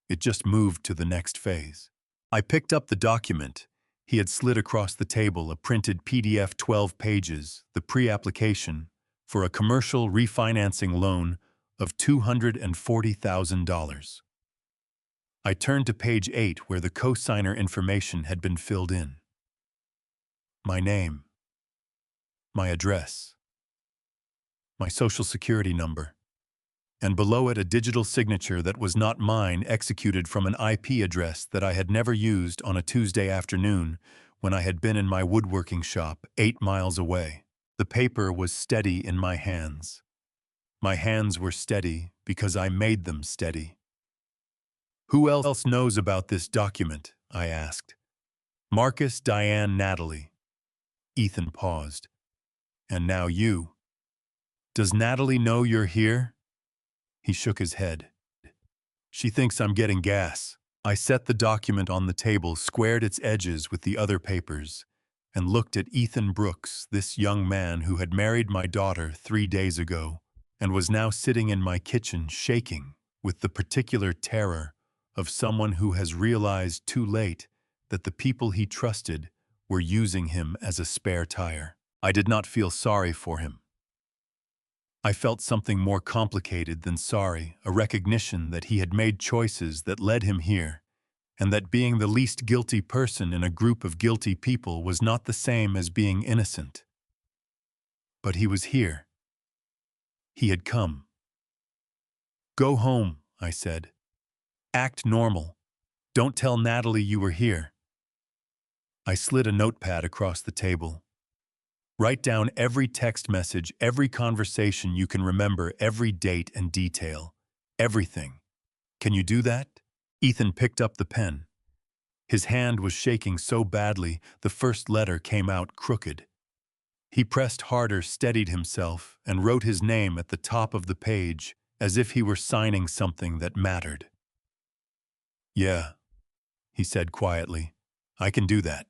It just moved to the next phase." I picked up the document. He had slid across the table a printed PDF, 12 pages, the pre-application, for a commercial refinancing loan of $240,000. I turned to page 8 where the co-signer information had been filled in. My name, my address, my social security number, and below it a digital signature that was not mine, executed from an IP address that I had never used on a Tuesday afternoon when I had been in my woodworking shop 8 miles away. The paper was steady in my hands. My hands were steady because I made them steady. "Who else knows about this document?" I asked. "Marcus, Diane, Natalie." Ethan paused. "And now you. Does Natalie know you're here?" He shook his head. "She thinks I'm getting gas." I set the document on the table, squared its edges with the other papers, and looked at Ethan Brooks, this young man who had married my daughter 3 days ago and was now sitting in my kitchen shaking with the particular terror of someone who has realized too late that the people he trusted were using him as a spare tire. I did not feel sorry for him. I felt something more complicated than sorry, a recognition that he had made choices that led him here, and that being the least guilty person in a group of guilty people was not the same as being innocent. But he was here. He had come. "Go home," I said. "Act normal. Don't tell Natalie you were here." I slid a notepad across the table. "Write down every text message, every conversation you can remember, every date and detail. Everything. Can you do that?" Ethan picked up the pen. His hand was shaking so badly, the first letter came out crooked. He pressed harder, steadied himself, and wrote his name at the top of the page, as if he were signing something that mattered. "Yeah," he said quietly. "I can do that."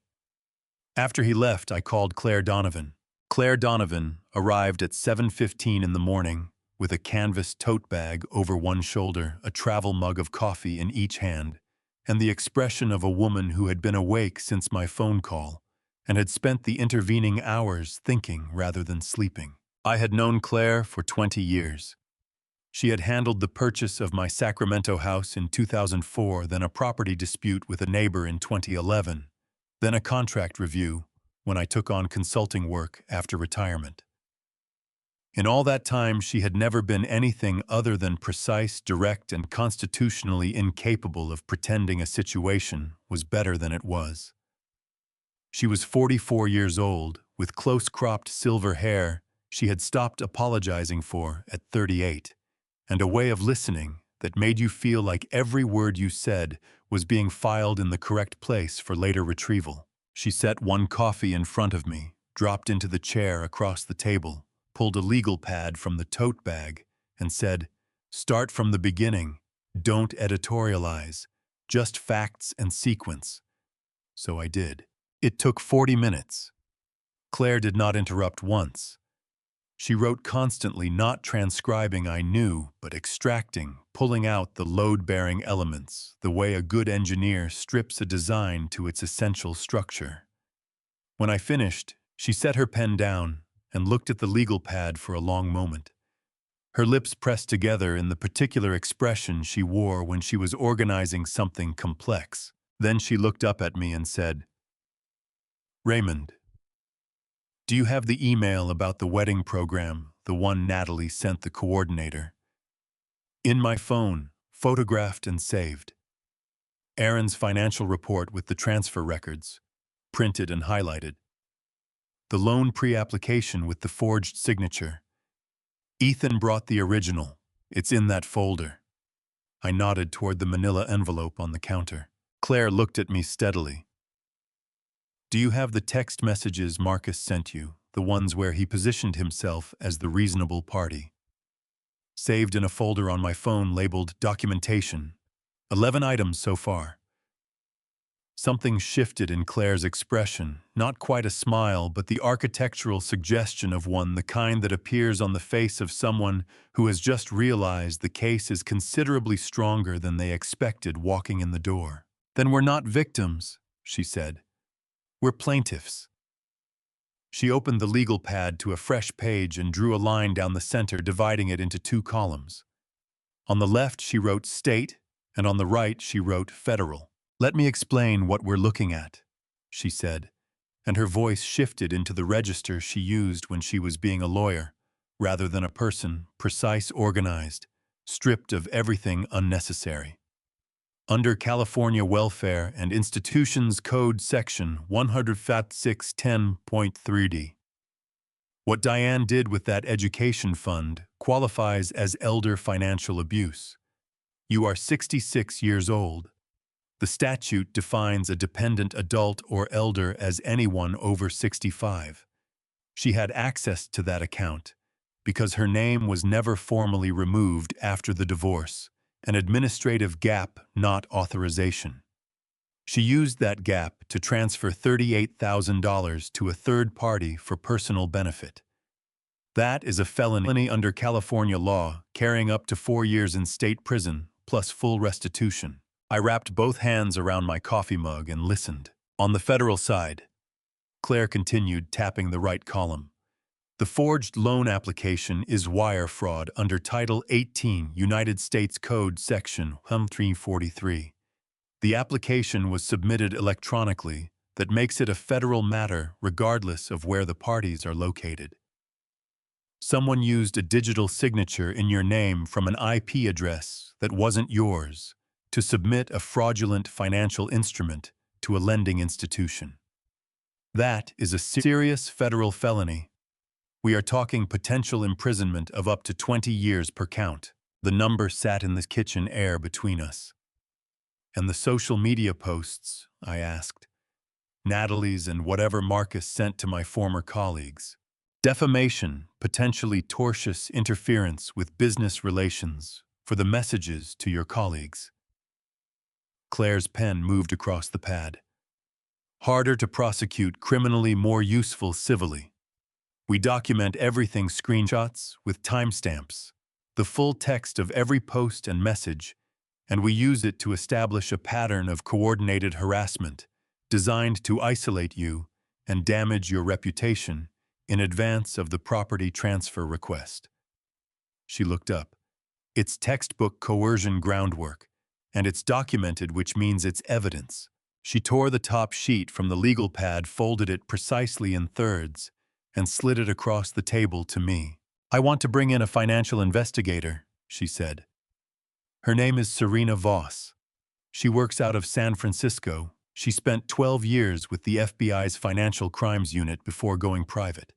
After he left, I called Claire Donovan. Claire Donovan arrived at 7:15 in the morning with a canvas tote bag over one shoulder, a travel mug of coffee in each hand, and the expression of a woman who had been awake since my phone call and had spent the intervening hours thinking rather than sleeping. I had known Claire for 20 years. She had handled the purchase of my Sacramento house in 2004, then a property dispute with a neighbor in 2011, then a contract review when I took on consulting work after retirement. In all that time, she had never been anything other than precise, direct, and constitutionally incapable of pretending a situation was better than it was. She was 44 years old, with close-cropped silver hair she had stopped apologizing for at 38, and a way of listening that made you feel like every word you said was being filed in the correct place for later retrieval. She set one coffee in front of me, dropped into the chair across the table, pulled a legal pad from the tote bag, and said, "Start from the beginning. Don't editorialize. Just facts and sequence." So I did. It took 40 minutes. Claire did not interrupt once. She wrote constantly, not transcribing I knew, but extracting, pulling out the load-bearing elements, the way a good engineer strips a design to its essential structure. When I finished, she set her pen down and looked at the legal pad for a long moment. Her lips pressed together in the particular expression she wore when she was organizing something complex. Then she looked up at me and said, "Raymond, do you have the email about the wedding program, the one Natalie sent the coordinator?" "In my phone, photographed and saved." Aaron's financial report with the transfer records, printed and highlighted. The loan pre-application with the forged signature. Ethan brought the original. It's in that folder. I nodded toward the manila envelope on the counter. Claire looked at me steadily. "Do you have the text messages Marcus sent you, the ones where he positioned himself as the reasonable party?" "Saved in a folder on my phone labeled Documentation. 11 items so far." Something shifted in Claire's expression, not quite a smile, but the architectural suggestion of one, the kind that appears on the face of someone who has just realized the case is considerably stronger than they expected walking in the door. "Then we're not victims," she said. "We're plaintiffs." She opened the legal pad to a fresh page and drew a line down the center, dividing it into two columns. On the left, she wrote State, and on the right, she wrote Federal. "Let me explain what we're looking at," she said, and her voice shifted into the register she used when she was being a lawyer, rather than a person, precise, organized, stripped of everything unnecessary. Under California Welfare and Institutions Code Section 100-610.3d. What Diane did with that education fund qualifies as elder financial abuse. You are 66 years old. The statute defines a dependent adult or elder as anyone over 65. She had access to that account because her name was never formally removed after the divorce, an administrative gap, not authorization. She used that gap to transfer $38,000 to a third party for personal benefit. That is a felony under California law, carrying up to 4 years in state prison, plus full restitution. I wrapped both hands around my coffee mug and listened. On the federal side, Claire continued, tapping the right column. The forged loan application is wire fraud under Title 18 United States Code Section 343. The application was submitted electronically. That makes it a federal matter regardless of where the parties are located. Someone used a digital signature in your name from an IP address that wasn't yours to submit a fraudulent financial instrument to a lending institution. That is a serious federal felony. We are talking potential imprisonment of up to 20 years per count. The number sat in the kitchen air between us. And the social media posts, I asked. Natalie's and whatever Marcus sent to my former colleagues. Defamation, potentially tortious interference with business relations for the messages to your colleagues. Claire's pen moved across the pad. Harder to prosecute criminally, more useful civilly. We document everything, screenshots with timestamps, the full text of every post and message, and we use it to establish a pattern of coordinated harassment designed to isolate you and damage your reputation in advance of the property transfer request. She looked up. It's textbook coercion groundwork, and it's documented, which means it's evidence. She tore the top sheet from the legal pad, folded it precisely in thirds, and slid it across the table to me. I want to bring in a financial investigator, she said. Her name is Serena Voss. She works out of San Francisco. She spent 12 years with the FBI's Financial Crimes Unit before going private,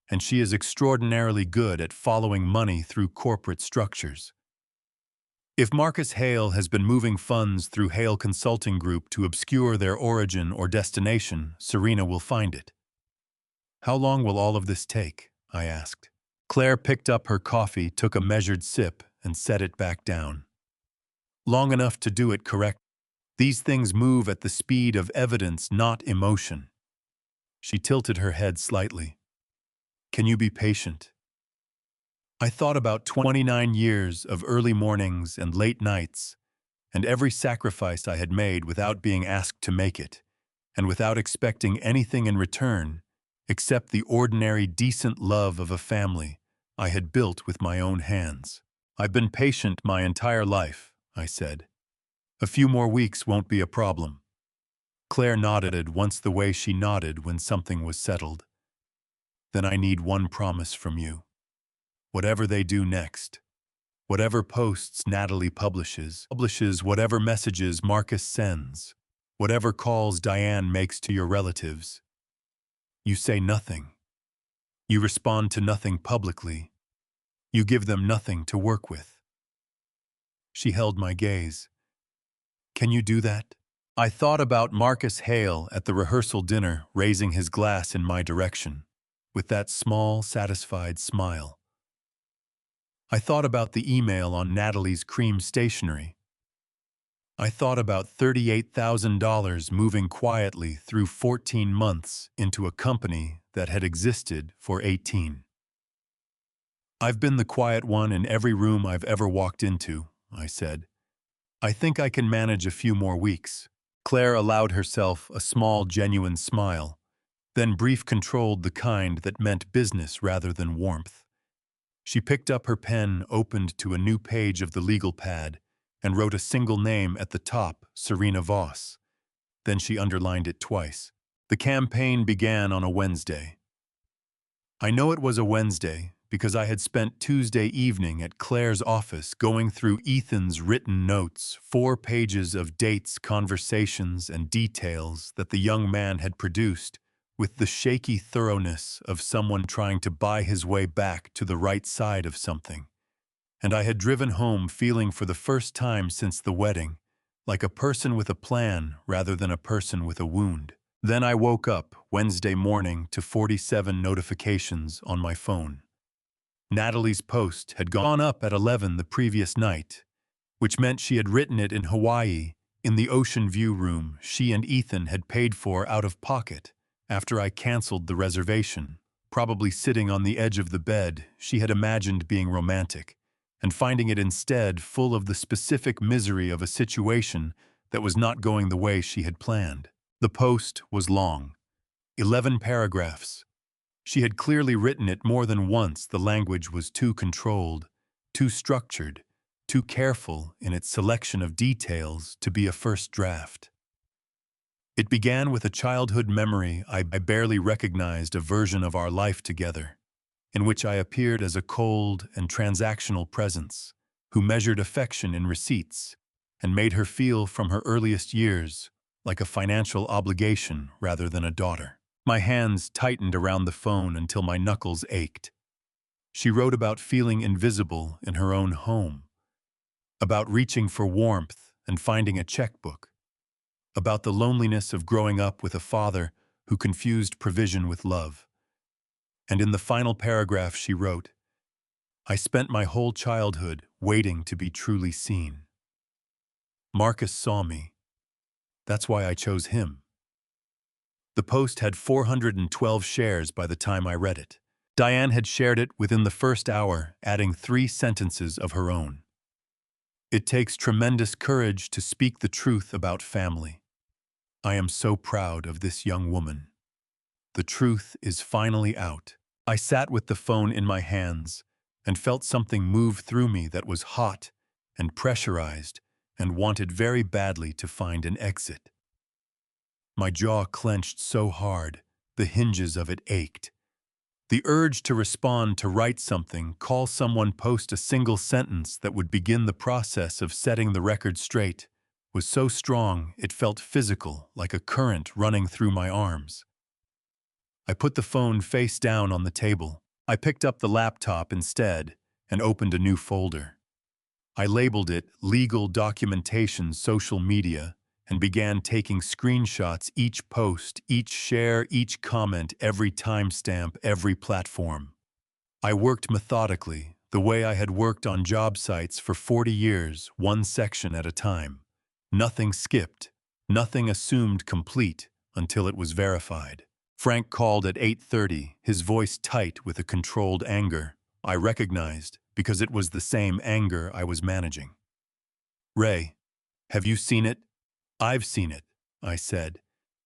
and she is extraordinarily good at following money through corporate structures. If Marcus Hale has been moving funds through Hale Consulting Group to obscure their origin or destination, Serena will find it. How long will all of this take? I asked. Claire picked up her coffee, took a measured sip, and set it back down. Long enough to do it correctly. These things move at the speed of evidence, not emotion. She tilted her head slightly. Can you be patient? I thought about 29 years of early mornings and late nights, and every sacrifice I had made without being asked to make it, and without expecting anything in return, except the ordinary decent love of a family I had built with my own hands. I've been patient my entire life, I said. A few more weeks won't be a problem. Claire nodded once, the way she nodded when something was settled. Then I need one promise from you. Whatever they do next, whatever posts Natalie publishes, whatever messages Marcus sends, whatever calls Diane makes to your relatives, you say nothing. You respond to nothing publicly. You give them nothing to work with. She held my gaze. Can you do that? I thought about Marcus Hale at the rehearsal dinner, raising his glass in my direction, with that small, satisfied smile. I thought about the email on Natalie's cream stationery. I thought about $38,000 moving quietly through 14 months into a company that had existed for 18. I've been the quiet one in every room I've ever walked into, I said. I think I can manage a few more weeks. Claire allowed herself a small, genuine smile, then brief, controlled, the kind that meant business rather than warmth. She picked up her pen, opened to a new page of the legal pad, and wrote a single name at the top, Serena Voss. Then she underlined it twice. The campaign began on a Wednesday. I know it was a Wednesday because I had spent Tuesday evening at Claire's office going through Ethan's written notes, 4 pages of dates, conversations, and details that the young man had produced, with the shaky thoroughness of someone trying to buy his way back to the right side of something. And I had driven home feeling, for the first time since the wedding, like a person with a plan rather than a person with a wound. Then I woke up Wednesday morning to 47 notifications on my phone. Natalie's post had gone up at 11 the previous night, which meant she had written it in Hawaii, in the ocean view room she and Ethan had paid for out of pocket after I canceled the reservation, probably sitting on the edge of the bed she had imagined being romantic, and finding it instead full of the specific misery of a situation that was not going the way she had planned. The post was long, 11 paragraphs. She had clearly written it more than once. The language was too controlled, too structured, too careful in its selection of details to be a first draft. It began with a childhood memory. I barely recognized a version of our life together, in which I appeared as a cold and transactional presence, who measured affection in receipts, and made her feel from her earliest years like a financial obligation rather than a daughter. My hands tightened around the phone until my knuckles ached. She wrote about feeling invisible in her own home, about reaching for warmth and finding a checkbook, about the loneliness of growing up with a father who confused provision with love. And in the final paragraph she wrote, "I spent my whole childhood waiting to be truly seen. Marcus saw me. That's why I chose him." The post had 412 shares by the time I read it. Diane had shared it within the first hour, adding 3 sentences of her own. "It takes tremendous courage to speak the truth about family. I am so proud of this young woman. The truth is finally out." I sat with the phone in my hands and felt something move through me that was hot and pressurized and wanted very badly to find an exit. My jaw clenched so hard, the hinges of it ached. The urge to respond, to write something, call someone, post a single sentence that would begin the process of setting the record straight, was so strong it felt physical, like a current running through my arms. I put the phone face down on the table. I picked up the laptop instead and opened a new folder. I labeled it Legal Documentation Social Media and began taking screenshots, each post, each share, each comment, every timestamp, every platform. I worked methodically, the way I had worked on job sites for 40 years, one section at a time. Nothing skipped, nothing assumed complete until it was verified. Frank called at 8:30, his voice tight with a controlled anger I recognized because it was the same anger I was managing. "Ray, have you seen it?" "I've seen it," I said.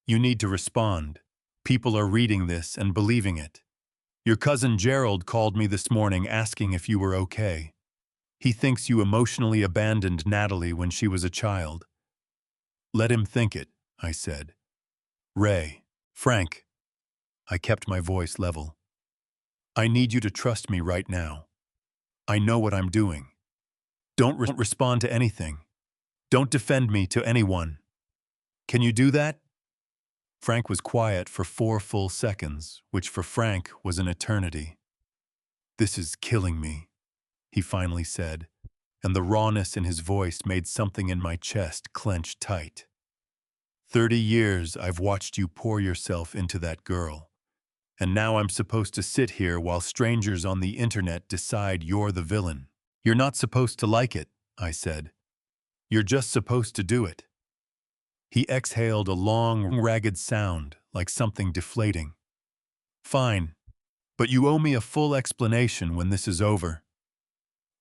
"You need to respond. People are reading this and believing it. Your cousin Gerald called me this morning asking if you were okay. He thinks you emotionally abandoned Natalie when she was a child." "Let him think it," I said. "Ray, Frank," I kept my voice level, "I need you to trust me right now. I know what I'm doing. Don't respond to anything. Don't defend me to anyone. Can you do that?" Frank was quiet for 4 full seconds, which for Frank was an eternity. "This is killing me," he finally said, and the rawness in his voice made something in my chest clench tight. 30 years I've watched you pour yourself into that girl, and now I'm supposed to sit here while strangers on the internet decide you're the villain. You're not supposed to like it," I said. "You're just supposed to do it." He exhaled a long, ragged sound, like something deflating. "Fine, but you owe me a full explanation when this is over."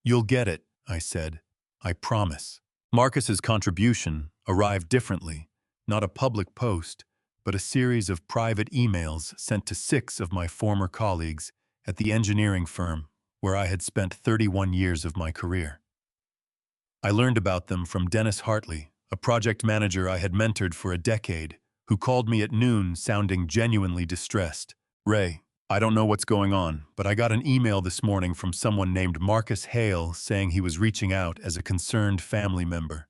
"You'll get it," I said. "I promise." Marcus's contribution arrived differently, not a public post, but a series of private emails sent to 6 of my former colleagues at the engineering firm where I had spent 31 years of my career. I learned about them from Dennis Hartley, a project manager I had mentored for a decade, who called me at noon sounding genuinely distressed. "Ray, I don't know what's going on, but I got an email this morning from someone named Marcus Hale saying he was reaching out as a concerned family member.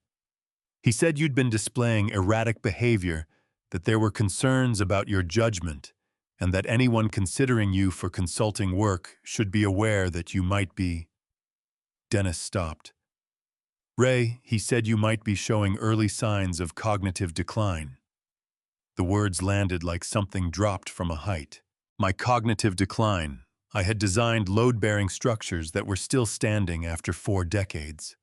He said you'd been displaying erratic behavior, that there were concerns about your judgment, and that anyone considering you for consulting work should be aware that you might be—" Dennis stopped. "Ray, he said you might be showing early signs of cognitive decline." The words landed like something dropped from a height. My cognitive decline. I had designed load-bearing structures that were still standing after 4 decades.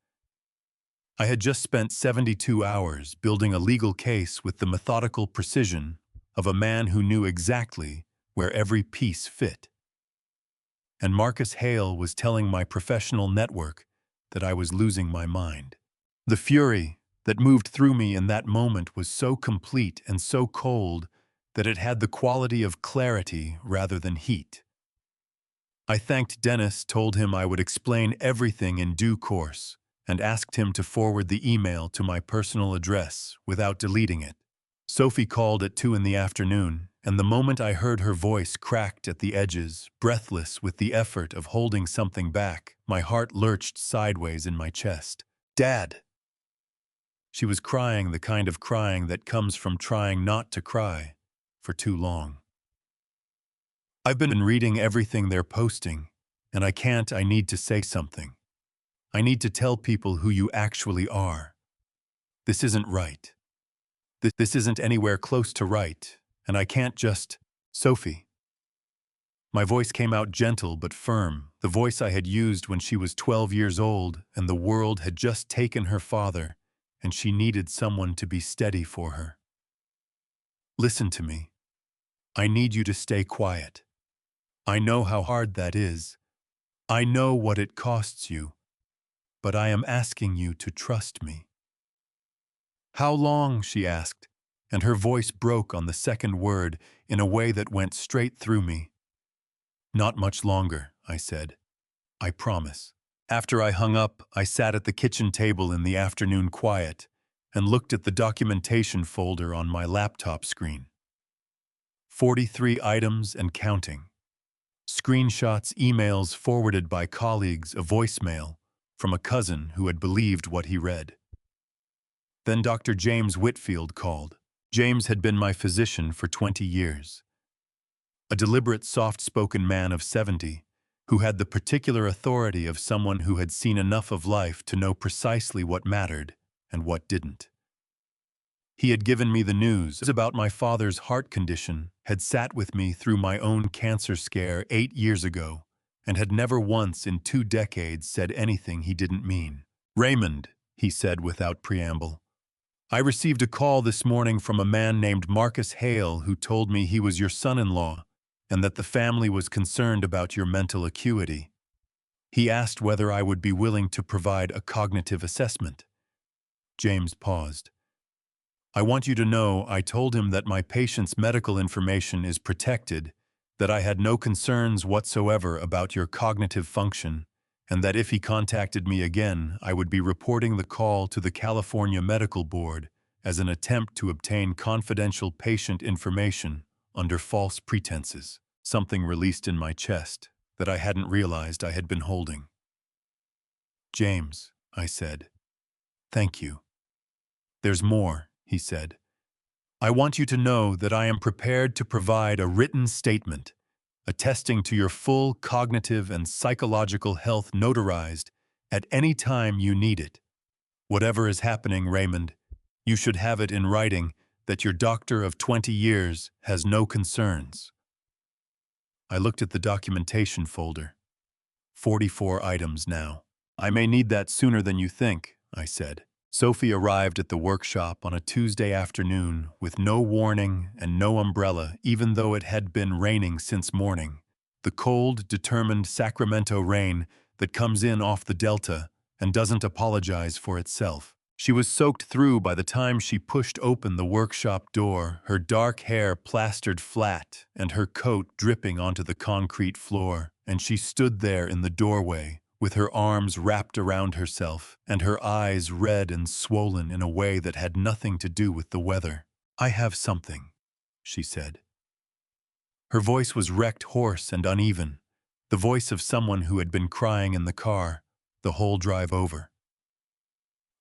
I had just spent 72 hours building a legal case with the methodical precision of a man who knew exactly where every piece fit. And Marcus Hale was telling my professional network that I was losing my mind. The fury that moved through me in that moment was so complete and so cold that it had the quality of clarity rather than heat. I thanked Dennis, told him I would explain everything in due course, and asked him to forward the email to my personal address without deleting it. Sophie called at 2 in the afternoon, and the moment I heard her voice cracked at the edges, breathless with the effort of holding something back, my heart lurched sideways in my chest. "Dad!" She was crying, the kind of crying that comes from trying not to cry for too long. "I've been reading everything they're posting, and I need to say something. I need to tell people who you actually are. This isn't right. This isn't anywhere close to right, and I can't just... Sophie." My voice came out gentle but firm, the voice I had used when she was 12 years old and the world had just taken her father, and she needed someone to be steady for her. "Listen to me. I need you to stay quiet. I know how hard that is. I know what it costs you. But I am asking you to trust me." "How long?" she asked, and her voice broke on the second word in a way that went straight through me. "Not much longer," I said. "I promise." After I hung up, I sat at the kitchen table in the afternoon quiet and looked at the documentation folder on my laptop screen. 43 items and counting. Screenshots, emails forwarded by colleagues, a voicemail from a cousin who had believed what he read. Then Dr. James Whitfield called. James had been my physician for 20 years. A deliberate, soft-spoken man of 70 who had the particular authority of someone who had seen enough of life to know precisely what mattered and what didn't. He had given me the news about my father's heart condition, had sat with me through my own cancer scare 8 years ago, and had never once in 2 decades said anything he didn't mean. "Raymond," he said without preamble, "I received a call this morning from a man named Marcus Hale who told me he was your son-in-law and that the family was concerned about your mental acuity. He asked whether I would be willing to provide a cognitive assessment." James paused. "I want you to know I told him that my patient's medical information is protected, that I had no concerns whatsoever about your cognitive function, and that if he contacted me again, I would be reporting the call to the California Medical Board as an attempt to obtain confidential patient information under false pretenses." Something released in my chest that I hadn't realized I had been holding. "James," I said, "thank you." "There's more," he said. "I want you to know that I am prepared to provide a written statement attesting to your full cognitive and psychological health, notarized at any time you need it. Whatever is happening, Raymond, you should have it in writing that your doctor of 20 years has no concerns." I looked at the documentation folder. 44 items now. "I may need that sooner than you think," I said. Sophie arrived at the workshop on a Tuesday afternoon with no warning and no umbrella, even though it had been raining since morning. The cold, determined Sacramento rain that comes in off the Delta and doesn't apologize for itself. She was soaked through by the time she pushed open the workshop door, her dark hair plastered flat and her coat dripping onto the concrete floor, and she stood there in the doorway, with her arms wrapped around herself and her eyes red and swollen in a way that had nothing to do with the weather. "I have something," she said. Her voice was wrecked, hoarse and uneven, the voice of someone who had been crying in the car the whole drive over.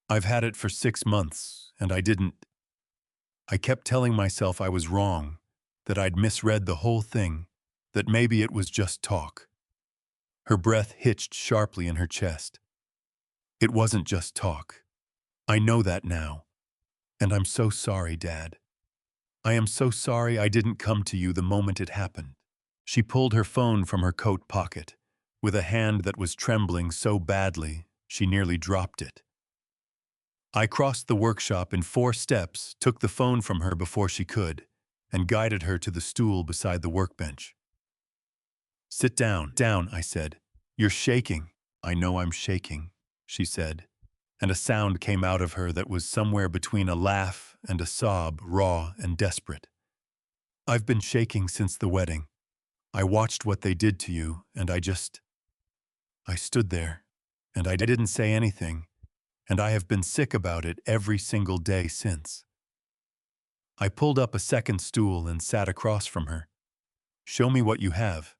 "I've had it for 6 months, and I kept telling myself I was wrong, that I'd misread the whole thing, that maybe it was just talk." Her breath hitched sharply in her chest. "It wasn't just talk. I know that now. And I'm so sorry, Dad. I am so sorry I didn't come to you the moment it happened." She pulled her phone from her coat pocket, with a hand that was trembling so badly she nearly dropped it. I crossed the workshop in 4 steps, took the phone from her before she could, and guided her to the stool beside the workbench. "Sit down, I said. "You're shaking." "I know I'm shaking," she said, and a sound came out of her that was somewhere between a laugh and a sob, raw and desperate. I've been shaking since the wedding. I watched what they did to you, and I stood there, and I didn't say anything, and I have been sick about it every single day since. I pulled up a second stool and sat across from her. Show me what you have.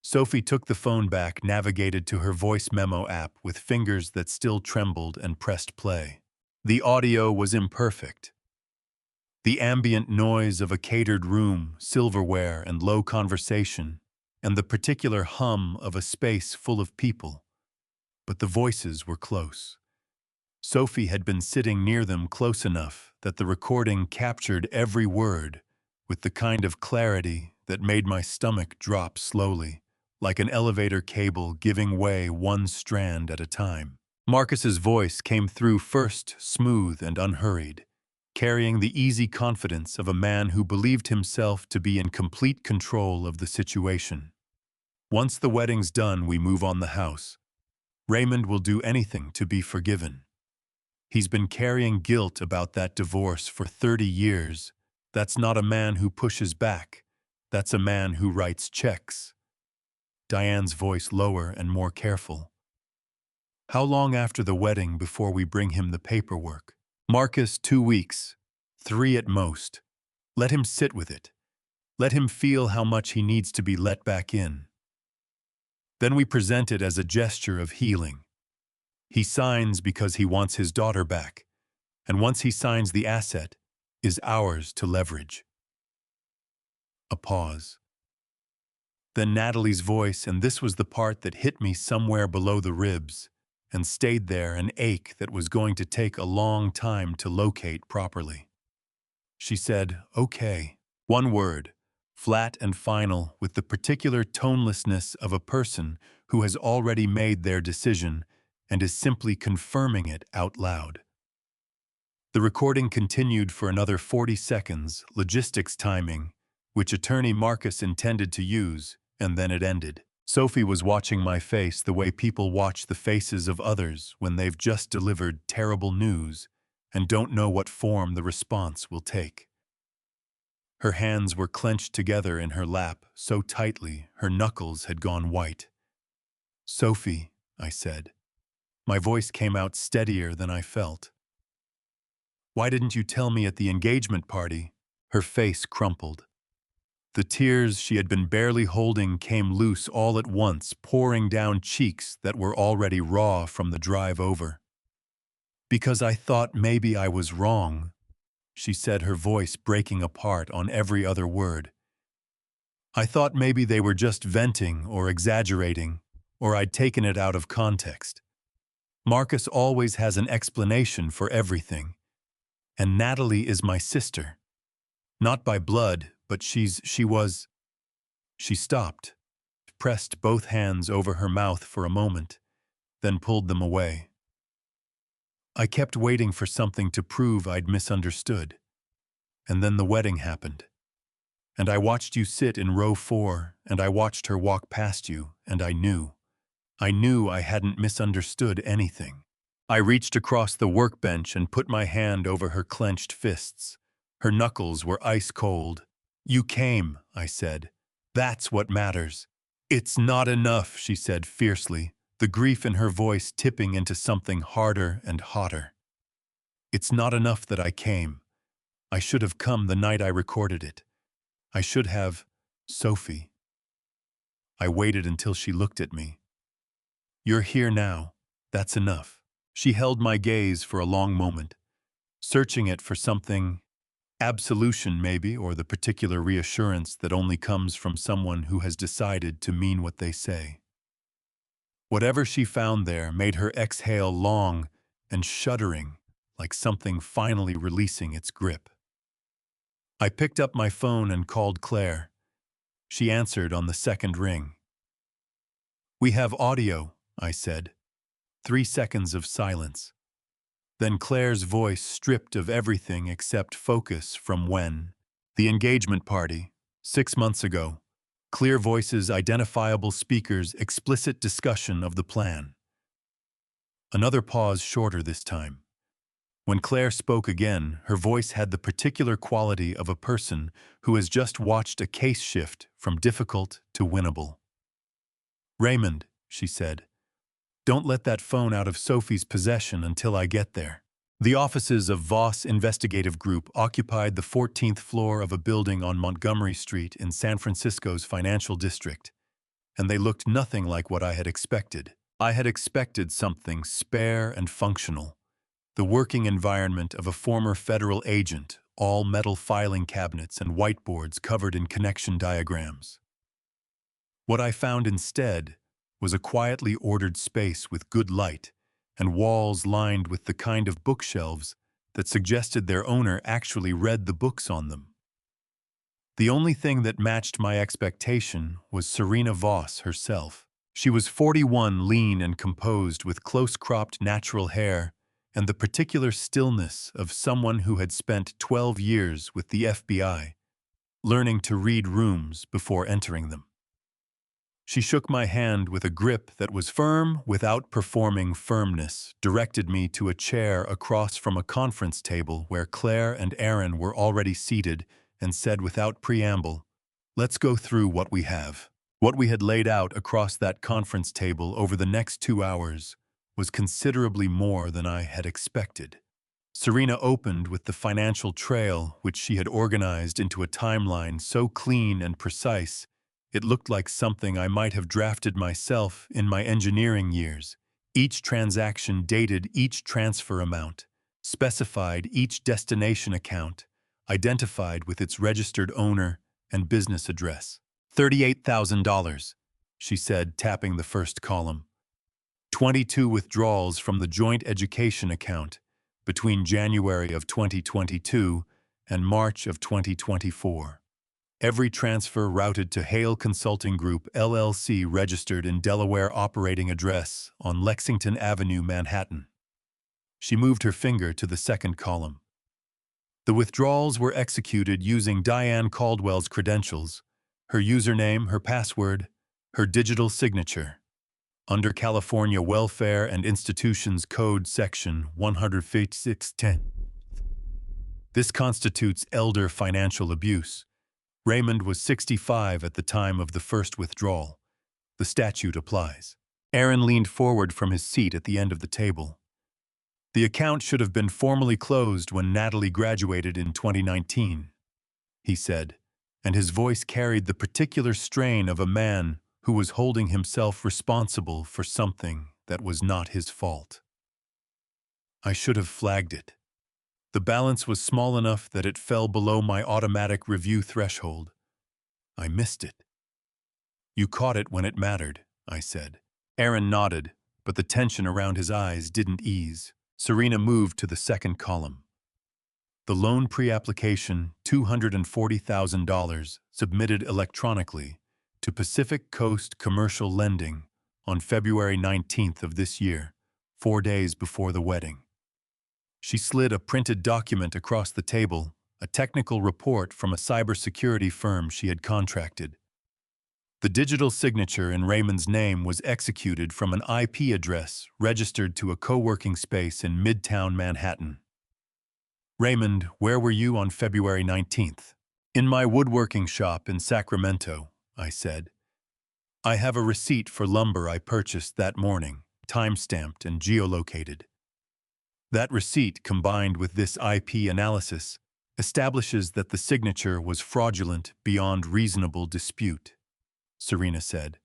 Sophie took the phone back, navigated to her voice memo app with fingers that still trembled, and pressed play. The audio was imperfect. The ambient noise of a catered room, silverware, and low conversation, and the particular hum of a space full of people. But the voices were close. Sophie had been sitting near them close enough that the recording captured every word with the kind of clarity that made my stomach drop slowly, like an elevator cable giving way one strand at a time. Marcus's voice came through first, smooth and unhurried, carrying the easy confidence of a man who believed himself to be in complete control of the situation. Once the wedding's done, we move on the house. Raymond will do anything to be forgiven. He's been carrying guilt about that divorce for 30 years. That's not a man who pushes back. That's a man who writes checks. Diane's voice lower and more careful. How long after the wedding before we bring him the paperwork? Marcus, 2 weeks. 3 at most. Let him sit with it. Let him feel how much he needs to be let back in. Then we present it as a gesture of healing. He signs because he wants his daughter back, and once he signs, the asset is ours to leverage. A pause. Then Natalie's voice, and this was the part that hit me somewhere below the ribs, and stayed there, an ache that was going to take a long time to locate properly. She said, "Okay." One word, flat and final, with the particular tonelessness of a person who has already made their decision and is simply confirming it out loud. The recording continued for another 40 seconds, logistics timing, which attorney Marcus intended to use, and then it ended. Sophie was watching my face the way people watch the faces of others when they've just delivered terrible news and don't know what form the response will take. Her hands were clenched together in her lap so tightly her knuckles had gone white. "Sophie," I said. My voice came out steadier than I felt. "Why didn't you tell me at the engagement party?" Her face crumpled. The tears she had been barely holding came loose all at once, pouring down cheeks that were already raw from the drive over. "Because I thought maybe I was wrong," she said, her voice breaking apart on every other word. "I thought maybe they were just venting or exaggerating, or I'd taken it out of context. Marcus always has an explanation for everything. And Natalie is my sister. Not by blood, but she was." She stopped, pressed both hands over her mouth for a moment, then pulled them away. I kept waiting for something to prove I'd misunderstood. And then the wedding happened. And I watched you sit in row 4, and I watched her walk past you, and I knew I hadn't misunderstood anything. I reached across the workbench and put my hand over her clenched fists. Her knuckles were ice cold. "You came," I said. "That's what matters." "It's not enough," she said fiercely, the grief in her voice tipping into something harder and hotter. "It's not enough that I came. I should have come the night I recorded it. I should have, Sophie." I waited until she looked at me. "You're here now. That's enough." She held my gaze for a long moment, searching it for something, absolution maybe, or the particular reassurance that only comes from someone who has decided to mean what they say. Whatever she found there made her exhale long and shuddering, like something finally releasing its grip. I picked up my phone and called Claire. She answered on the second ring. "We have audio," I said. 3 seconds of silence. Then Claire's voice stripped of everything except focus from when. "The engagement party, 6 months ago. Clear voices, identifiable speakers, explicit discussion of the plan." Another pause, shorter this time. When Claire spoke again, her voice had the particular quality of a person who has just watched a case shift from difficult to winnable. "Raymond," she said, "don't let that phone out of Sophie's possession until I get there." The offices of Voss Investigative Group occupied the 14th floor of a building on Montgomery Street in San Francisco's financial district, and they looked nothing like what I had expected. I had expected something spare and functional, the working environment of a former federal agent, all metal filing cabinets and whiteboards covered in connection diagrams. What I found instead was a quietly ordered space with good light and walls lined with the kind of bookshelves that suggested their owner actually read the books on them. The only thing that matched my expectation was Serena Voss herself. She was 41, lean and composed, with close-cropped natural hair and the particular stillness of someone who had spent 12 years with the FBI, learning to read rooms before entering them. She shook my hand with a grip that was firm without performing firmness, directed me to a chair across from a conference table where Claire and Aaron were already seated, and said without preamble, "Let's go through what we have." What we had laid out across that conference table over the next 2 hours was considerably more than I had expected. Serena opened with the financial trail, which she had organized into a timeline so clean and precise it looked like something I might have drafted myself in my engineering years. Each transaction dated each transfer amount, specified each destination account, identified with its registered owner and business address. $38,000, she said, tapping the first column. 22 withdrawals from the joint education account between January of 2022 and March of 2024. Every transfer routed to Hale Consulting Group, LLC, registered in Delaware, operating address on Lexington Avenue, Manhattan. She moved her finger to the second column. The withdrawals were executed using Diane Caldwell's credentials, her username, her password, her digital signature, under California Welfare and Institutions Code Section 15610. This constitutes elder financial abuse. Raymond was 65 at the time of the first withdrawal. The statute applies. Aaron leaned forward from his seat at the end of the table. The account should have been formally closed when Natalie graduated in 2019, he said, and his voice carried the particular strain of a man who was holding himself responsible for something that was not his fault. I should have flagged it. The balance was small enough that it fell below my automatic review threshold. I missed it. You caught it when it mattered, I said. Aaron nodded, but the tension around his eyes didn't ease. Serena moved to the second column. The loan pre-application, $240,000, submitted electronically to Pacific Coast Commercial Lending on February 19th of this year, 4 days before the wedding. She slid a printed document across the table, a technical report from a cybersecurity firm she had contracted. The digital signature in Raymond's name was executed from an IP address registered to a co-working space in Midtown Manhattan. Raymond, where were you on February 19th? In my woodworking shop in Sacramento, I said. I have a receipt for lumber I purchased that morning, time-stamped and geolocated. That receipt, combined with this IP analysis, establishes that the signature was fraudulent beyond reasonable dispute, Serena said.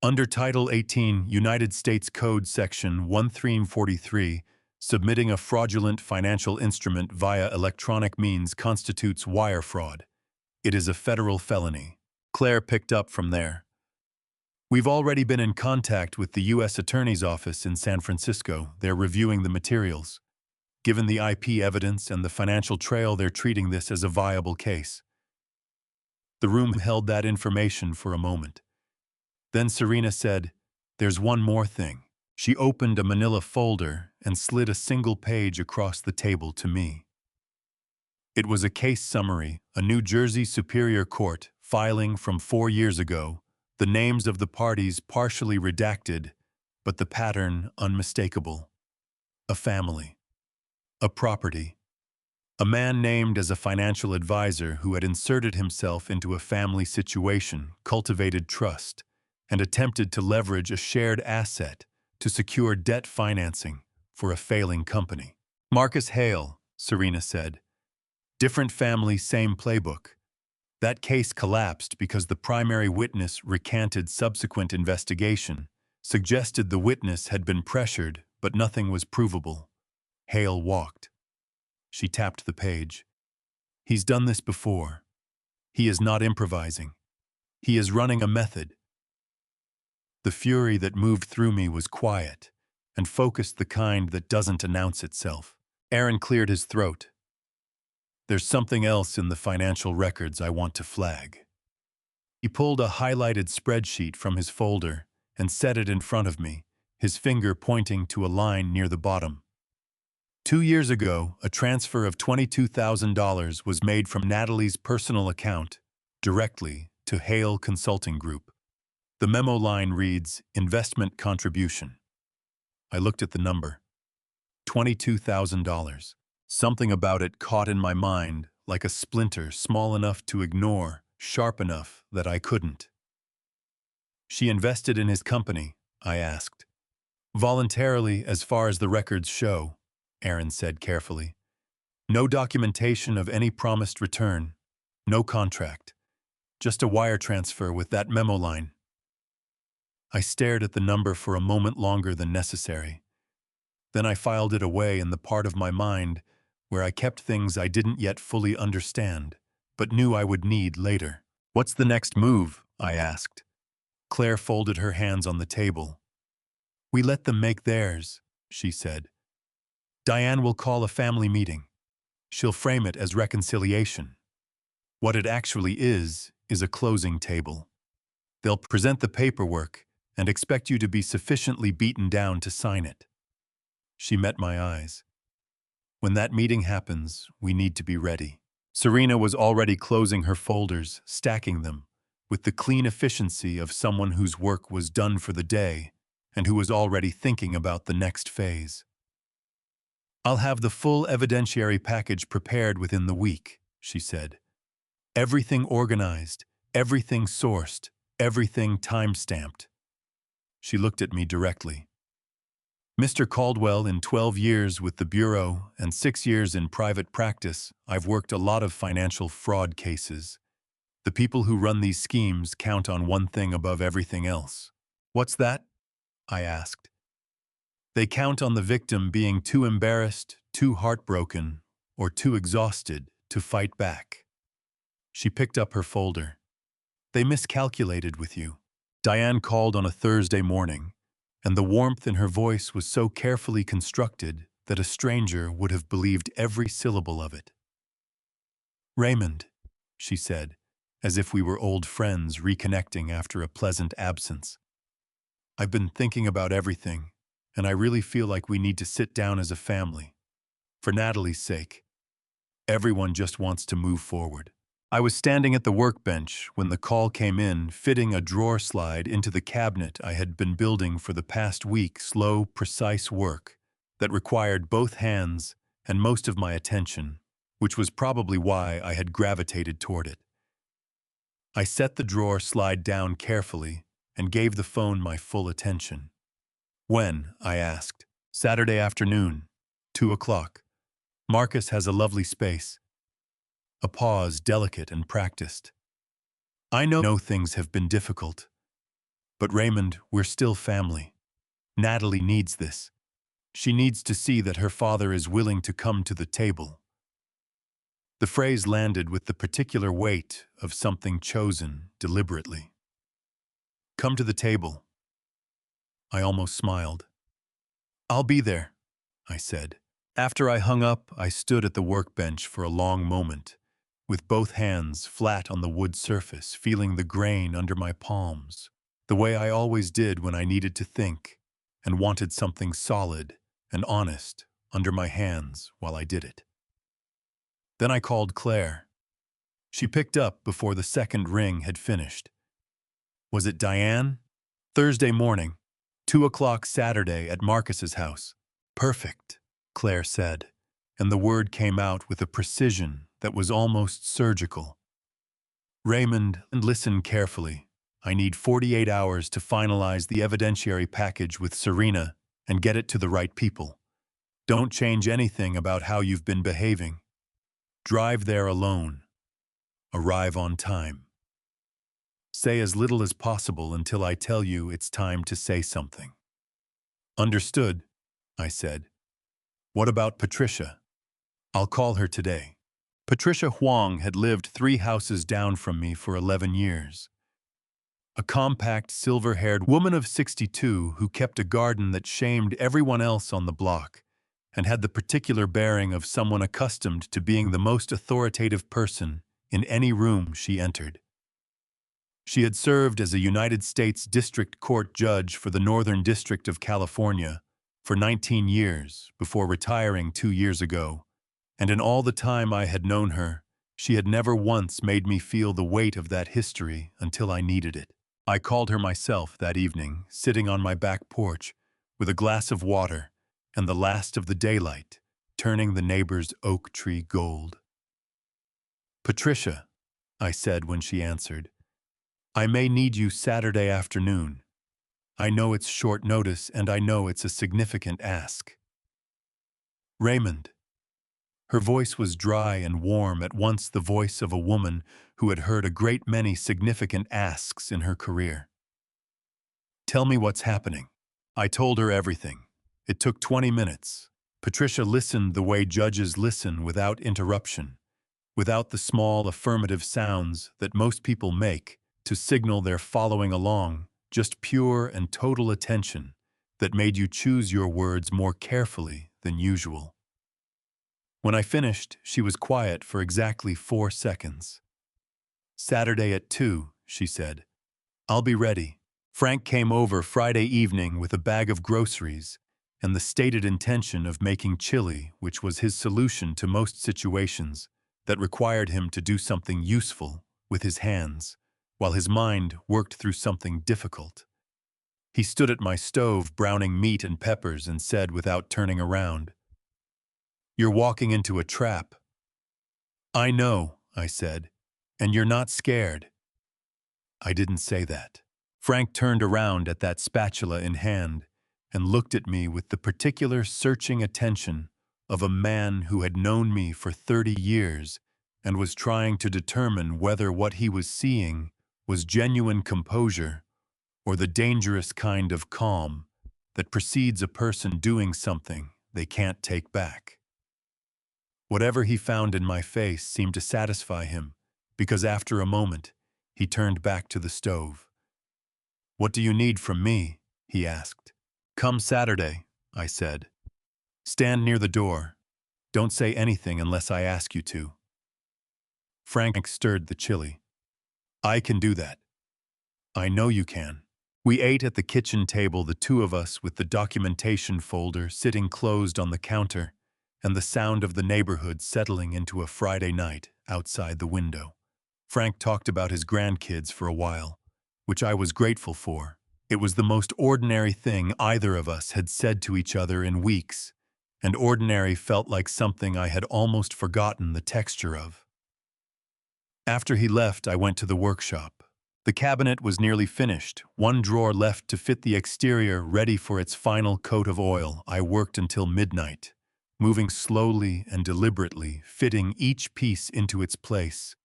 Under Title 18, United States Code Section 1343, submitting a fraudulent financial instrument via electronic means constitutes wire fraud. It is a federal felony. Claire picked up from there. We've already been in contact with the U.S. Attorney's Office in San Francisco. They're reviewing the materials. Given the IP evidence and the financial trail, they're treating this as a viable case. The room held that information for a moment. Then Serena said, "There's one more thing." She opened a manila folder and slid a single page across the table to me. It was a case summary, a New Jersey Superior Court filing from 4 years ago, the names of the parties partially redacted, but the pattern unmistakable. A family. A property. A man named as a financial advisor who had inserted himself into a family situation, cultivated trust, and attempted to leverage a shared asset to secure debt financing for a failing company. Marcus Hale, Serena said. Different family, same playbook. That case collapsed because the primary witness recanted subsequent investigation, suggested the witness had been pressured, but nothing was provable. Hale walked. She tapped the page. He's done this before. He is not improvising. He is running a method. The fury that moved through me was quiet and focused, the kind that doesn't announce itself. Aaron cleared his throat. There's something else in the financial records I want to flag. He pulled a highlighted spreadsheet from his folder and set it in front of me, his finger pointing to a line near the bottom. 2 years ago, a transfer of $22,000 was made from Natalie's personal account directly to Hale Consulting Group. The memo line reads, investment contribution. I looked at the number. $22,000. Something about it caught in my mind like a splinter, small enough to ignore, sharp enough that I couldn't. She invested in his company, I asked. Voluntarily, as far as the records show, Aaron said carefully. No documentation of any promised return, no contract, just a wire transfer with that memo line. I stared at the number for a moment longer than necessary. Then I filed it away in the part of my mind where I kept things I didn't yet fully understand, but knew I would need later. What's the next move? I asked. Claire folded her hands on the table. We let them make theirs, she said. Diane will call a family meeting. She'll frame it as reconciliation. What it actually is a closing table. They'll present the paperwork and expect you to be sufficiently beaten down to sign it. She met my eyes. When that meeting happens, we need to be ready. Serena was already closing her folders, stacking them, with the clean efficiency of someone whose work was done for the day and who was already thinking about the next phase. I'll have the full evidentiary package prepared within the week, she said. Everything organized, everything sourced, everything time-stamped. She looked at me directly. Mr. Caldwell, in 12 years with the Bureau and 6 years in private practice, I've worked a lot of financial fraud cases. The people who run these schemes count on one thing above everything else. What's that? I asked. They count on the victim being too embarrassed, too heartbroken, or too exhausted to fight back. She picked up her folder. They miscalculated with you. Diane called on a Thursday morning, and the warmth in her voice was so carefully constructed that a stranger would have believed every syllable of it. Raymond, she said, as if we were old friends reconnecting after a pleasant absence. I've been thinking about everything, and I really feel like we need to sit down as a family. For Natalie's sake. Everyone just wants to move forward. I was standing at the workbench when the call came in, fitting a drawer slide into the cabinet I had been building for the past week, slow, precise work that required both hands and most of my attention, which was probably why I had gravitated toward it. I set the drawer slide down carefully and gave the phone my full attention. When? I asked. Saturday afternoon, 2 o'clock. Marcus has a lovely space. A pause, delicate and practiced. I know things have been difficult. But Raymond, we're still family. Natalie needs this. She needs to see that her father is willing to come to the table. The phrase landed with the particular weight of something chosen deliberately. Come to the table. I almost smiled. I'll be there, I said. After I hung up, I stood at the workbench for a long moment, with both hands flat on the wood surface, feeling the grain under my palms, the way I always did when I needed to think and wanted something solid and honest under my hands while I did it. Then I called Claire. She picked up before the second ring had finished. Was it Diane? Thursday morning, 2 o'clock Saturday at Marcus's house. Perfect, Claire said. and the word came out with a precision that was almost surgical. Raymond, listen carefully. I need 48 hours to finalize the evidentiary package with Serena and get it to the right people. Don't change anything about how you've been behaving. Drive there alone. Arrive on time. Say as little as possible until I tell you it's time to say something. Understood, I said. What about Patricia? I'll call her today. Patricia Huang had lived 3 houses down from me for 11 years. A compact, silver-haired woman of 62 who kept a garden that shamed everyone else on the block and had the particular bearing of someone accustomed to being the most authoritative person in any room she entered. She had served as a United States District Court judge for the Northern District of California for 19 years before retiring 2 years ago, and in all the time I had known her, she had never once made me feel the weight of that history until I needed it. I called her myself that evening, sitting on my back porch with a glass of water and the last of the daylight, turning the neighbor's oak tree gold. Patricia, I said when she answered, I may need you Saturday afternoon. I know it's short notice and I know it's a significant ask. Raymond. Her voice was dry and warm, at once the voice of a woman who had heard a great many significant asks in her career. Tell me what's happening. I told her everything. It took 20 minutes. Patricia listened the way judges listen, without interruption, without the small affirmative sounds that most people make to signal they're following along, just pure and total attention that made you choose your words more carefully than usual. When I finished, she was quiet for exactly 4 seconds. Saturday at 2, she said. I'll be ready. Frank came over Friday evening with a bag of groceries and the stated intention of making chili, which was his solution to most situations that required him to do something useful with his hands, while his mind worked through something difficult. He stood at my stove browning meat and peppers and said without turning around, You're walking into a trap. I know, I said, and you're not scared. I didn't say that. Frank turned around at that spatula in hand and looked at me with the particular searching attention of a man who had known me for 30 years and was trying to determine whether what he was seeing was genuine composure or the dangerous kind of calm that precedes a person doing something they can't take back. Whatever he found in my face seemed to satisfy him, because after a moment, he turned back to the stove. What do you need from me? He asked. Come Saturday, I said. Stand near the door. Don't say anything unless I ask you to. Frank stirred the chili. I can do that. I know you can. We ate at the kitchen table, the two of us, with the documentation folder sitting closed on the counter and the sound of the neighborhood settling into a Friday night outside the window. Frank talked about his grandkids for a while, which I was grateful for. It was the most ordinary thing either of us had said to each other in weeks, and ordinary felt like something I had almost forgotten the texture of. After he left, I went to the workshop. The cabinet was nearly finished, one drawer left to fit the exterior, ready for its final coat of oil. I worked until midnight, moving slowly and deliberately, fitting each piece into its place,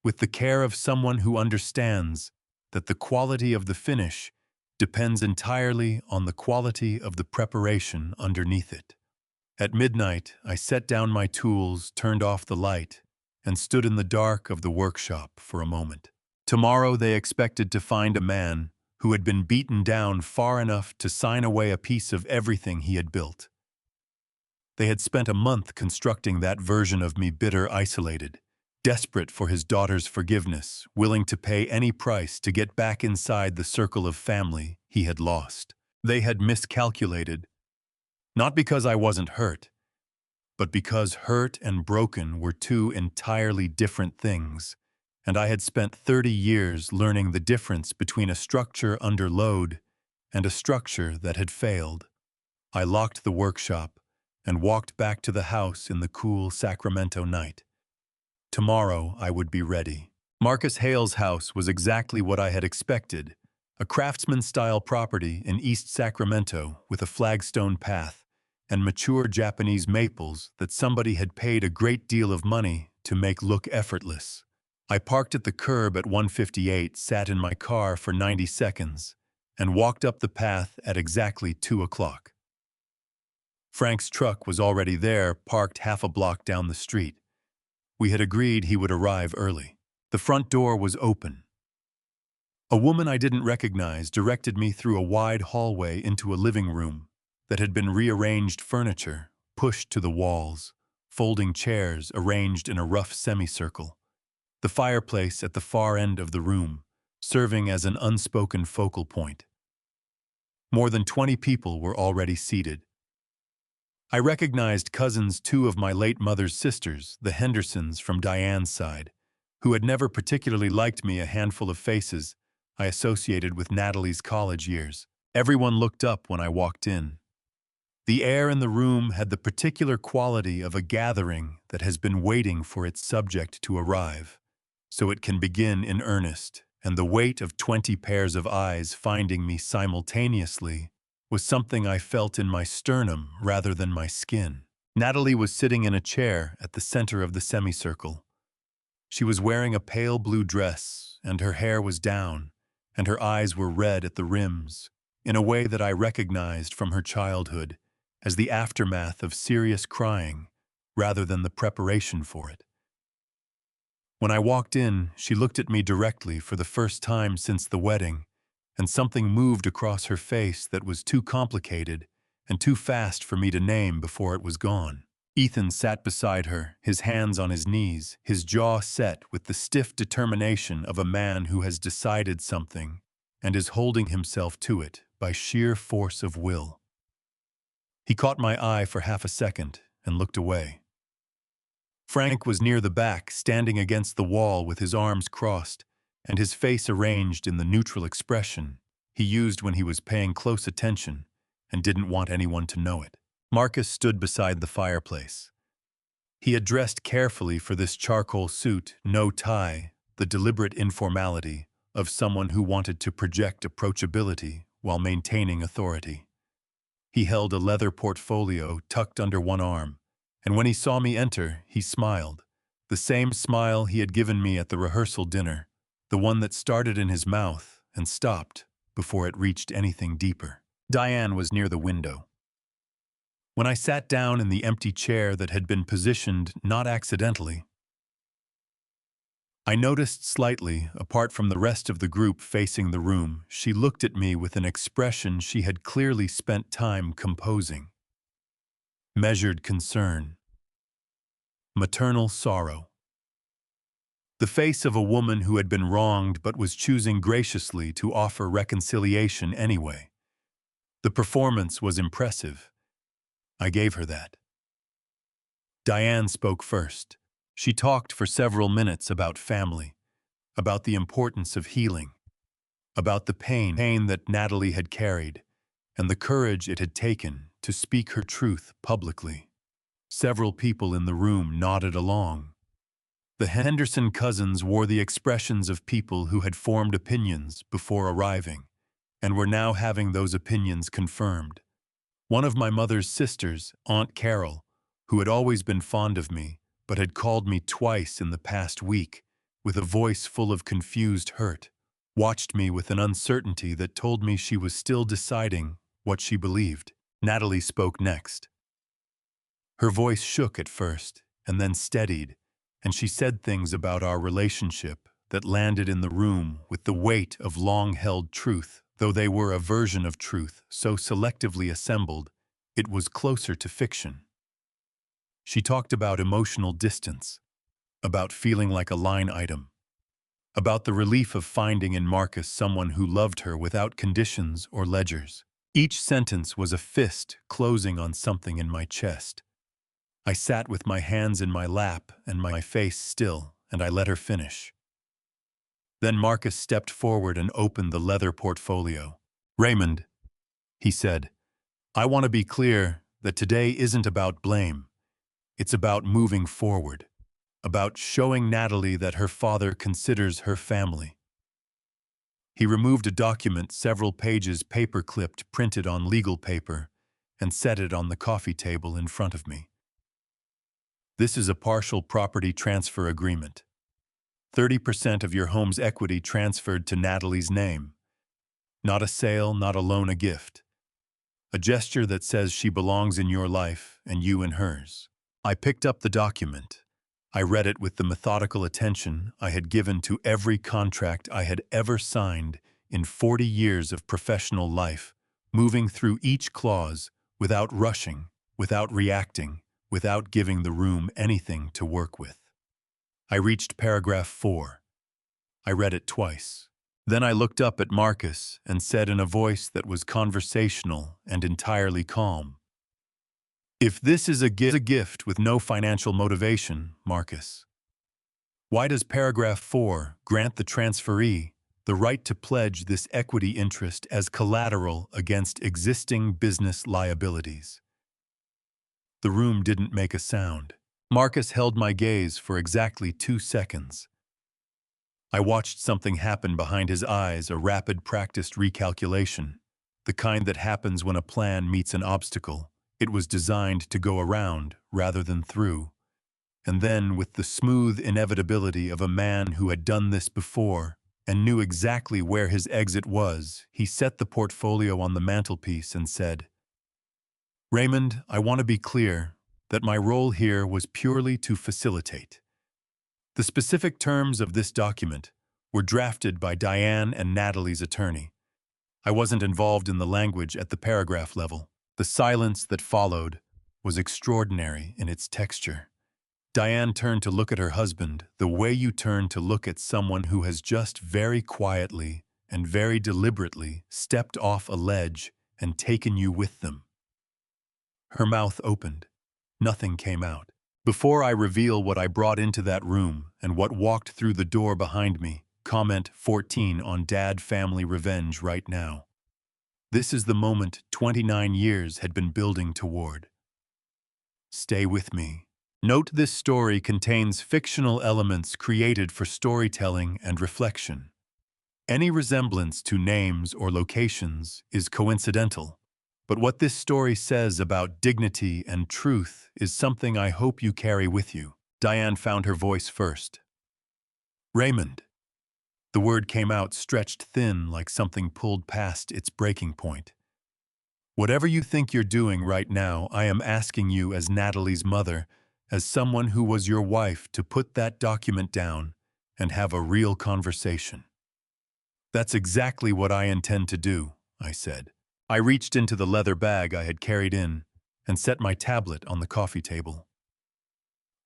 with the care of someone who understands that the quality of the finish depends entirely on the quality of the preparation underneath it. At midnight, I set down my tools, turned off the light, and stood in the dark of the workshop for a moment. Tomorrow they expected to find a man who had been beaten down far enough to sign away a piece of everything he had built. They had spent a month constructing that version of me, bitter, isolated, desperate for his daughter's forgiveness, willing to pay any price to get back inside the circle of family he had lost. They had miscalculated, not because I wasn't hurt, but because hurt and broken were two entirely different things, and I had spent 30 years learning the difference between a structure under load and a structure that had failed. I locked the workshop, and walked back to the house in the cool Sacramento night. Tomorrow I would be ready. Marcus Hale's house was exactly what I had expected, a craftsman-style property in East Sacramento with a flagstone path and mature Japanese maples that somebody had paid a great deal of money to make look effortless. I parked at the curb at 158, sat in my car for 90 seconds, and walked up the path at exactly 2 o'clock. Frank's truck was already there, parked half a block down the street. We had agreed he would arrive early. The front door was open. A woman I didn't recognize directed me through a wide hallway into a living room that had been rearranged furniture, pushed to the walls, folding chairs arranged in a rough semicircle. The fireplace at the far end of the room, serving as an unspoken focal point. More than 20 people were already seated. I recognized cousins, two of my late mother's sisters, the Hendersons from Diane's side, who had never particularly liked me, a handful of faces I associated with Natalie's college years. Everyone looked up when I walked in. The air in the room had the particular quality of a gathering that has been waiting for its subject to arrive, so it can begin in earnest, and the weight of 20 pairs of eyes finding me simultaneously was something I felt in my sternum rather than my skin. Natalie was sitting in a chair at the center of the semicircle. She was wearing a pale blue dress, and her hair was down, and her eyes were red at the rims, in a way that I recognized from her childhood as the aftermath of serious crying rather than the preparation for it. When I walked in, she looked at me directly for the first time since the wedding, and something moved across her face that was too complicated and too fast for me to name before it was gone. Ethan sat beside her, his hands on his knees, his jaw set with the stiff determination of a man who has decided something and is holding himself to it by sheer force of will. He caught my eye for half a second and looked away. Frank was near the back, standing against the wall with his arms crossed and his face arranged in the neutral expression he used when he was paying close attention and didn't want anyone to know it. Marcus stood beside the fireplace. He had dressed carefully for this charcoal suit, no tie, the deliberate informality of someone who wanted to project approachability while maintaining authority. He held a leather portfolio tucked under one arm, and when he saw me enter, he smiled, the same smile he had given me at the rehearsal dinner, the one that started in his mouth and stopped before it reached anything deeper. Diane was near the window. When I sat down in the empty chair that had been positioned not accidentally, I noticed slightly, apart from the rest of the group facing the room, she looked at me with an expression she had clearly spent time composing. Measured concern. Maternal sorrow. The face of a woman who had been wronged but was choosing graciously to offer reconciliation anyway. The performance was impressive. I gave her that. Diane spoke first. She talked for several minutes about family, about the importance of healing, about the pain that Natalie had carried, and the courage it had taken to speak her truth publicly. Several people in the room nodded along. The Henderson cousins wore the expressions of people who had formed opinions before arriving, and were now having those opinions confirmed. One of my mother's sisters, Aunt Carol, who had always been fond of me, but had called me twice in the past week, with a voice full of confused hurt, watched me with an uncertainty that told me she was still deciding what she believed. Natalie spoke next. Her voice shook at first, and then steadied, and she said things about our relationship that landed in the room with the weight of long-held truth, though they were a version of truth so selectively assembled, it was closer to fiction. She talked about emotional distance, about feeling like a line item, about the relief of finding in Marcus someone who loved her without conditions or ledgers. Each sentence was a fist closing on something in my chest. I sat with my hands in my lap and my face still, and I let her finish. Then Marcus stepped forward and opened the leather portfolio. "Raymond," he said, "I want to be clear, that today isn't about blame. It's about moving forward, about showing Natalie that her father considers her family. He removed a document several pages paper-clipped printed on legal paper and set it on the coffee table in front of me. This is a partial property transfer agreement. 30% of your home's equity transferred to Natalie's name. Not a sale, not a loan, a gift. A gesture that says she belongs in your life and you in hers. I picked up the document. I read it with the methodical attention I had given to every contract I had ever signed in 40 years of professional life, moving through each clause without rushing, without reacting, without giving the room anything to work with. I reached paragraph 4. I read it twice. Then I looked up at Marcus and said in a voice that was conversational and entirely calm, "If this is a gift with no financial motivation, Marcus, why does paragraph 4 grant the transferee the right to pledge this equity interest as collateral against existing business liabilities?" The room didn't make a sound. Marcus held my gaze for exactly 2 seconds. I watched something happen behind his eyes, a rapid, practiced recalculation, the kind that happens when a plan meets an obstacle. It was designed to go around rather than through. And then, with the smooth inevitability of a man who had done this before and knew exactly where his exit was, he set the portfolio on the mantelpiece and said, "Raymond, I want to be clear that my role here was purely to facilitate. The specific terms of this document were drafted by Diane and Natalie's attorney. I wasn't involved in the language at the paragraph level. The silence that followed was extraordinary in its texture. Diane turned to look at her husband the way you turn to look at someone who has just very quietly and very deliberately stepped off a ledge and taken you with them. Her mouth opened. Nothing came out. Before I reveal what I brought into that room and what walked through the door behind me, comment 14 on Dad Family Revenge right now. This is the moment 29 years had been building toward. Stay with me. Note this story contains fictional elements created for storytelling and reflection. Any resemblance to names or locations is coincidental. But what this story says about dignity and truth is something I hope you carry with you. Diane found her voice first. "Raymond." The word came out stretched thin like something pulled past its breaking point. "Whatever you think you're doing right now, I am asking you as Natalie's mother, as someone who was your wife, to put that document down and have a real conversation." "That's exactly what I intend to do," I said. I reached into the leather bag I had carried in and set my tablet on the coffee table.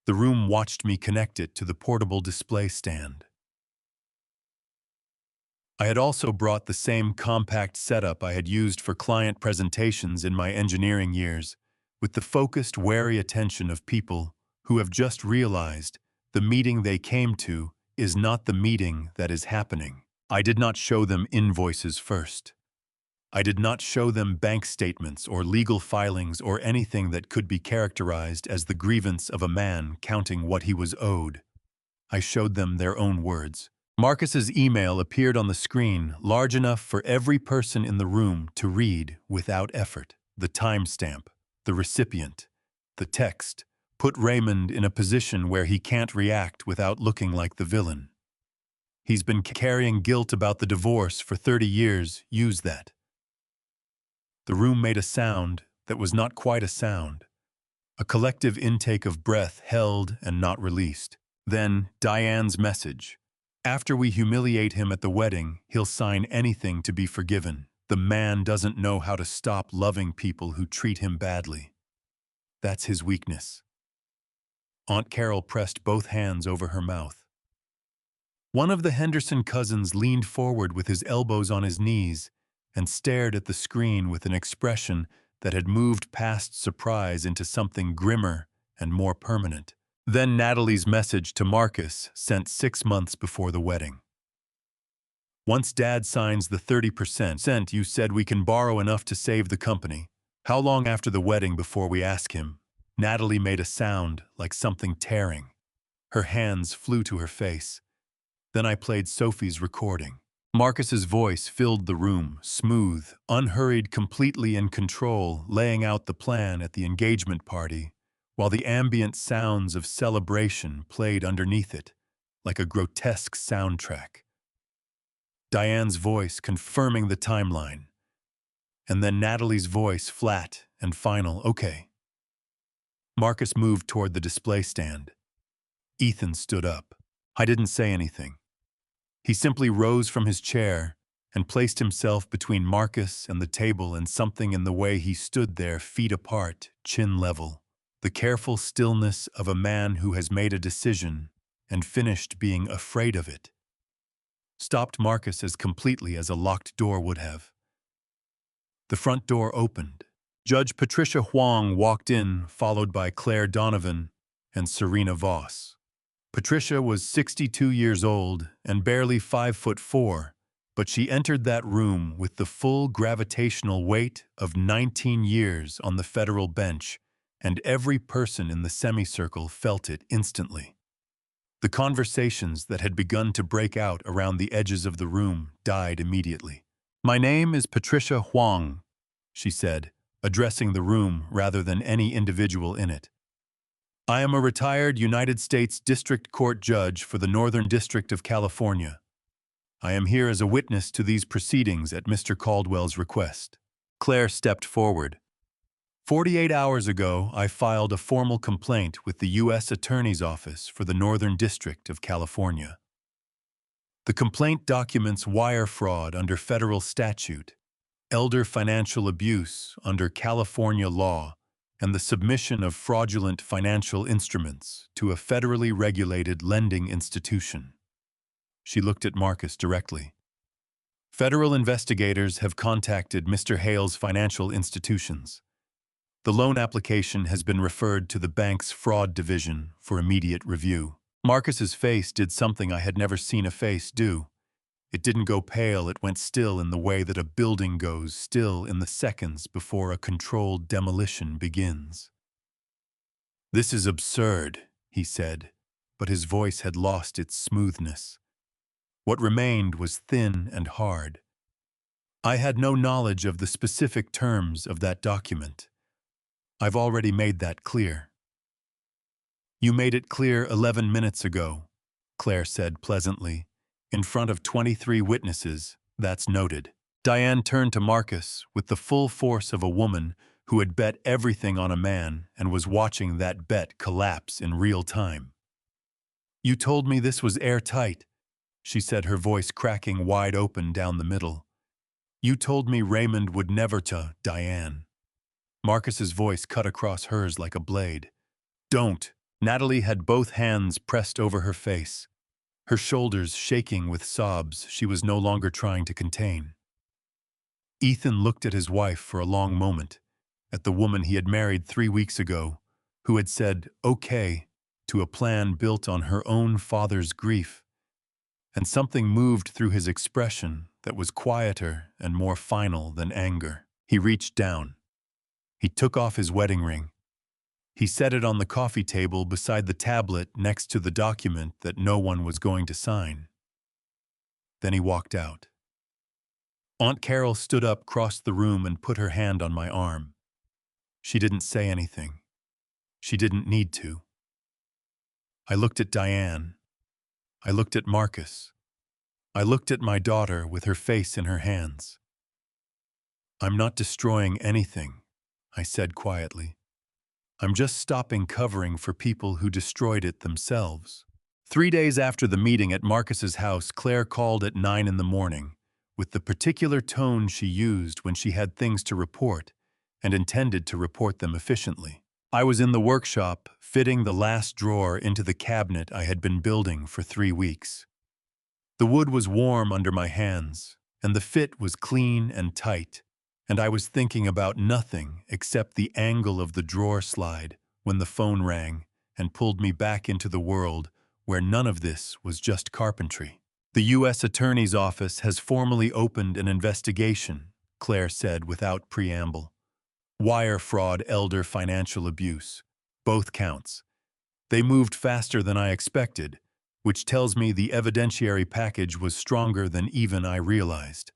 The room watched me connect it to the portable display stand. I had also brought the same compact setup I had used for client presentations in my engineering years, with the focused, wary attention of people who have just realized the meeting they came to is not the meeting that is happening. I did not show them invoices first. I did not show them bank statements or legal filings or anything that could be characterized as the grievance of a man counting what he was owed. I showed them their own words. Marcus's email appeared on the screen, large enough for every person in the room to read without effort. The timestamp, the recipient, the text put Raymond in a position where he can't react without looking like the villain. "He's been carrying guilt about the divorce for 30 years. Use that." The room made a sound that was not quite a sound, a collective intake of breath held and not released. Then Diane's message. "After we humiliate him at the wedding, he'll sign anything to be forgiven. The man doesn't know how to stop loving people who treat him badly. That's his weakness." Aunt Carol pressed both hands over her mouth. One of the Henderson cousins leaned forward with his elbows on his knees and stared at the screen with an expression that had moved past surprise into something grimmer and more permanent. Then Natalie's message to Marcus, sent 6 months before the wedding. "Once Dad signs the 30%, you said we can borrow enough to save the company. How long after the wedding before we ask him? Natalie made a sound like something tearing. Her hands flew to her face. Then I played Sophie's recording. Marcus's voice filled the room, smooth, unhurried, completely in control, laying out the plan at the engagement party, while the ambient sounds of celebration played underneath it, like a grotesque soundtrack. Diane's voice confirming the timeline, and then Natalie's voice flat and final, okay. Marcus moved toward the display stand. Ethan stood up. I didn't say anything. He simply rose from his chair and placed himself between Marcus and the table, and something in the way he stood there, feet apart, chin level, the careful stillness of a man who has made a decision and finished being afraid of it, stopped Marcus as completely as a locked door would have. The front door opened. Judge Patricia Huang walked in, followed by Claire Donovan and Serena Voss. Patricia was 62 years old and barely 5'4", but she entered that room with the full gravitational weight of 19 years on the federal bench, and every person in the semicircle felt it instantly. The conversations that had begun to break out around the edges of the room died immediately. "My name is Patricia Huang," she said, addressing the room rather than any individual in it. "I am a retired United States District Court judge for the Northern District of California. I am here as a witness to these proceedings at Mr. Caldwell's request." Claire stepped forward. 48 hours ago, I filed a formal complaint with the U.S. Attorney's Office for the Northern District of California. The complaint documents wire fraud under federal statute, elder financial abuse under California law, and the submission of fraudulent financial instruments to a federally regulated lending institution. She looked at Marcus directly. "Federal investigators have contacted Mr. Hale's financial institutions. The loan application has been referred to the bank's fraud division for immediate review." Marcus's face did something I had never seen a face do. It didn't go pale, it went still in the way that a building goes still in the seconds before a controlled demolition begins. "This is absurd," he said, but his voice had lost its smoothness. What remained was thin and hard. "I had no knowledge of the specific terms of that document. I've already made that clear." "You made it clear 11 minutes ago," Claire said pleasantly. "In front of 23 witnesses, that's noted." Diane turned to Marcus with the full force of a woman who had bet everything on a man and was watching that bet collapse in real time. "You told me this was airtight," she said, her voice cracking wide open down the middle. "You told me Raymond would never to Diane." Marcus's voice cut across hers like a blade. "Don't." Natalie had both hands pressed over her face, her shoulders shaking with sobs she was no longer trying to contain. Ethan looked at his wife for a long moment, at the woman he had married 3 weeks ago, who had said okay to a plan built on her own father's grief, and something moved through his expression that was quieter and more final than anger. He reached down. He took off his wedding ring. He set it on the coffee table beside the tablet next to the document that no one was going to sign. Then he walked out. Aunt Carol stood up, crossed the room, and put her hand on my arm. She didn't say anything. She didn't need to. I looked at Diane. I looked at Marcus. I looked at my daughter with her face in her hands. "I'm not destroying anything," I said quietly. "I'm just stopping covering for people who destroyed it themselves." 3 days after the meeting at Marcus's house, Claire called at 9 in the morning, with the particular tone she used when she had things to report and intended to report them efficiently. I was in the workshop, fitting the last drawer into the cabinet I had been building for 3 weeks. The wood was warm under my hands, and the fit was clean and tight, and I was thinking about nothing except the angle of the drawer slide when the phone rang and pulled me back into the world where none of this was just carpentry. "The U.S. Attorney's Office has formally opened an investigation," Claire said without preamble. Wire fraud, elder financial abuse. Both counts. They moved faster than I expected, which tells me the evidentiary package was stronger than even I realized.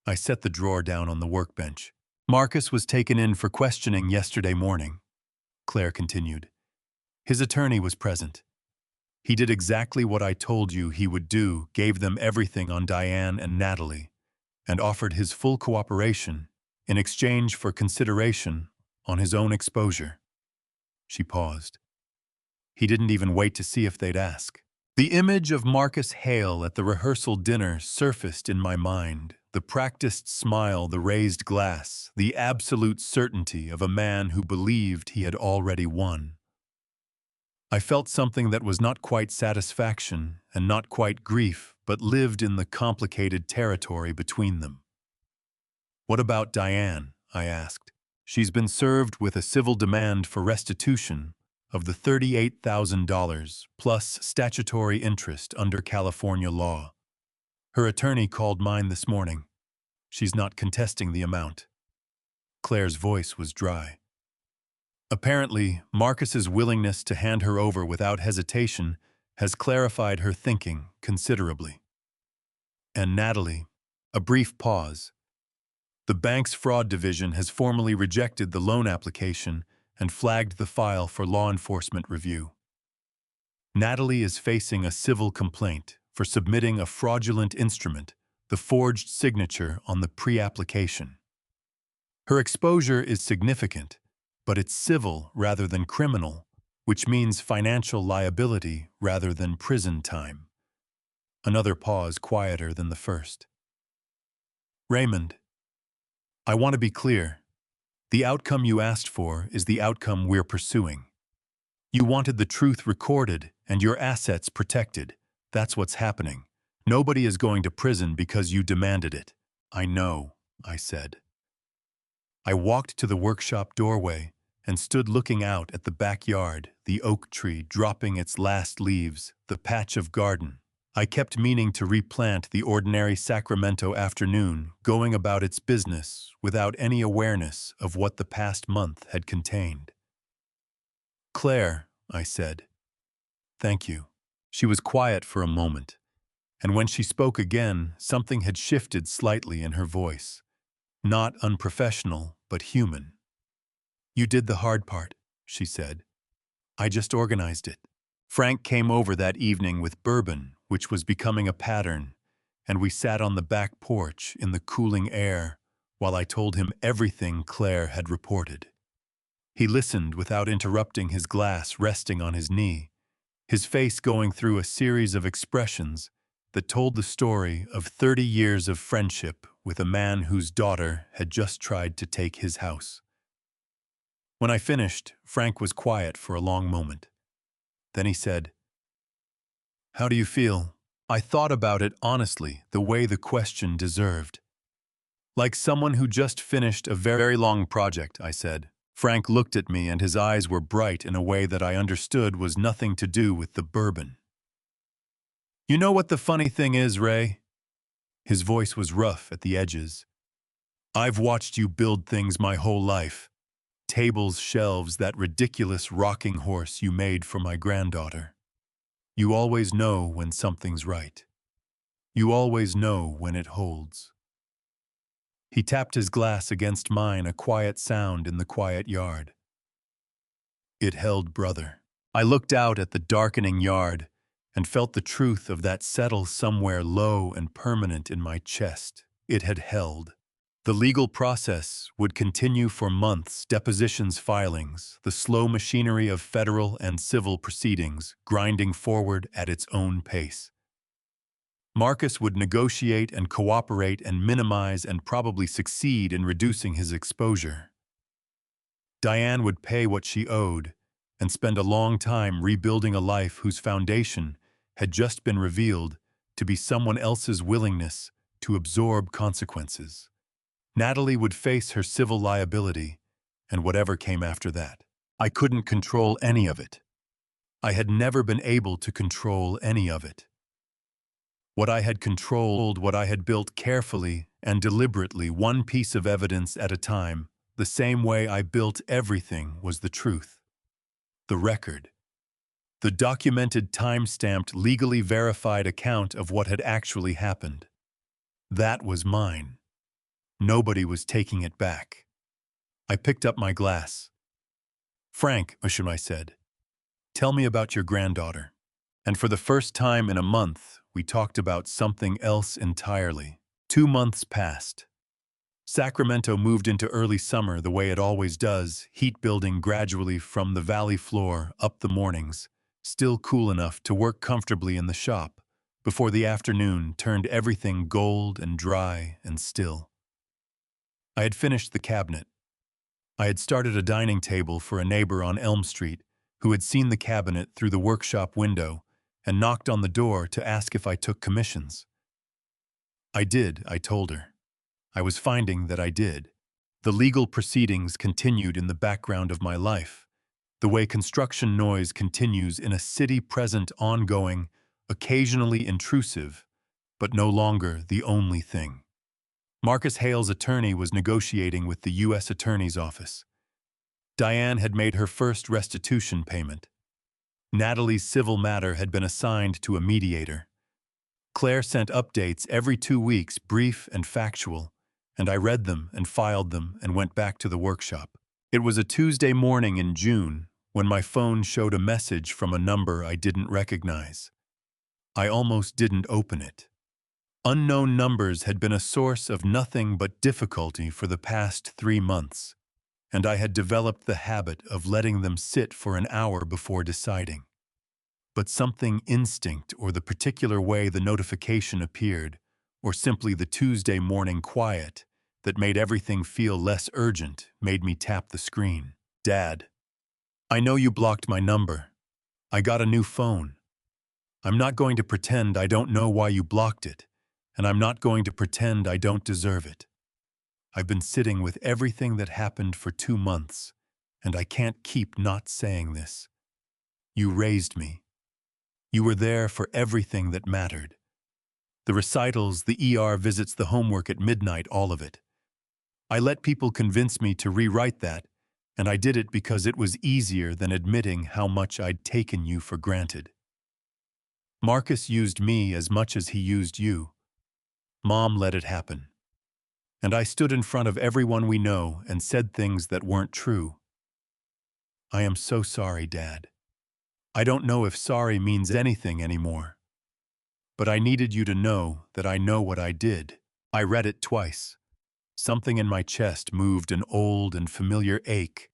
I set the drawer down on the workbench. Marcus was taken in for questioning yesterday morning, Claire continued. His attorney was present. He did exactly what I told you he would do, gave them everything on Diane and Natalie, and offered his full cooperation in exchange for consideration on his own exposure. She paused. He didn't even wait to see if they'd ask. The image of Marcus Hale at the rehearsal dinner surfaced in my mind, the practiced smile, the raised glass, the absolute certainty of a man who believed he had already won. I felt something that was not quite satisfaction and not quite grief, but lived in the complicated territory between them. "What about Diane?" I asked. "She's been served with a civil demand for restitution of the $38,000 plus statutory interest under California law. Her attorney called mine this morning. She's not contesting the amount." Claire's voice was dry. Apparently, Marcus's willingness to hand her over without hesitation has clarified her thinking considerably. "And Natalie," a brief pause. "The bank's fraud division has formally rejected the loan application and flagged the file for law enforcement review. Natalie is facing a civil complaint for submitting a fraudulent instrument, the forged signature on the pre-application. Her exposure is significant, but it's civil rather than criminal, which means financial liability rather than prison time." Another pause, quieter than the first. "Raymond, I want to be clear. The outcome you asked for is the outcome we're pursuing. You wanted the truth recorded and your assets protected. That's what's happening. Nobody is going to prison because you demanded it." "I know," I said. I walked to the workshop doorway and stood looking out at the backyard, the oak tree dropping its last leaves, the patch of garden. I kept meaning to replant the ordinary Sacramento afternoon, going about its business without any awareness of what the past month had contained. "Claire," I said. "Thank you." She was quiet for a moment, and when she spoke again, something had shifted slightly in her voice. Not unprofessional, but human. "You did the hard part," she said. "I just organized it. Frank came over that evening with bourbon, which was becoming a pattern, and we sat on the back porch in the cooling air while I told him everything Claire had reported. He listened without interrupting, his glass resting on his knee, his face going through a series of expressions that told the story of 30 years of friendship with a man whose daughter had just tried to take his house. When I finished, Frank was quiet for a long moment. Then he said, "How do you feel?" I thought about it honestly, the way the question deserved. "Like someone who just finished a very long project," I said. Frank looked at me and his eyes were bright in a way that I understood was nothing to do with the bourbon. "You know what the funny thing is, Ray?" His voice was rough at the edges. "I've watched you build things my whole life. Tables, shelves, that ridiculous rocking horse you made for my granddaughter. You always know when something's right. You always know when it holds." He tapped his glass against mine, a quiet sound in the quiet yard. It held, brother. I looked out at the darkening yard and felt the truth of that settle somewhere low and permanent in my chest. It had held. The legal process would continue for months, depositions, filings, the slow machinery of federal and civil proceedings grinding forward at its own pace. Marcus would negotiate and cooperate and minimize and probably succeed in reducing his exposure. Diane would pay what she owed and spend a long time rebuilding a life whose foundation had just been revealed to be someone else's willingness to absorb consequences. Natalie would face her civil liability and whatever came after that. I couldn't control any of it. I had never been able to control any of it. What I had controlled, what I had built carefully and deliberately, one piece of evidence at a time, the same way I built everything was the truth. The record. The documented, time-stamped, legally verified account of what had actually happened. That was mine. Nobody was taking it back. I picked up my glass. "Frank," I said, "tell me about your granddaughter." And for the first time in a month, we talked about something else entirely. 2 months passed. Sacramento moved into early summer the way it always does, heat building gradually from the valley floor up the mornings, still cool enough to work comfortably in the shop, before the afternoon turned everything gold and dry and still. I had finished the cabinet. I had started a dining table for a neighbor on Elm Street who had seen the cabinet through the workshop window and knocked on the door to ask if I took commissions. I did, I told her. I was finding that I did. The legal proceedings continued in the background of my life, the way construction noise continues in a city present, ongoing, occasionally intrusive, but no longer the only thing. Marcus Hale's attorney was negotiating with the U.S. Attorney's Office. Diane had made her first restitution payment. Natalie's civil matter had been assigned to a mediator. Claire sent updates every 2 weeks, brief and factual, and I read them and filed them and went back to the workshop. It was a Tuesday morning in June when my phone showed a message from a number I didn't recognize. I almost didn't open it. Unknown numbers had been a source of nothing but difficulty for the past 3 months, and I had developed the habit of letting them sit for an hour before deciding. But something, instinct or the particular way the notification appeared, or simply the Tuesday morning quiet that made everything feel less urgent, made me tap the screen. "Dad, I know you blocked my number. I got a new phone. I'm not going to pretend I don't know why you blocked it, and I'm not going to pretend I don't deserve it. I've been sitting with everything that happened for 2 months, and I can't keep not saying this. You raised me. You were there for everything that mattered. The recitals, the ER visits, the homework at midnight, all of it. I let people convince me to rewrite that, and I did it because it was easier than admitting how much I'd taken you for granted. Marcus used me as much as he used you. Mom let it happen. And I stood in front of everyone we know and said things that weren't true. I am so sorry, Dad. I don't know if sorry means anything anymore. But I needed you to know that I know what I did." I read it twice. Something in my chest moved, an old and familiar ache,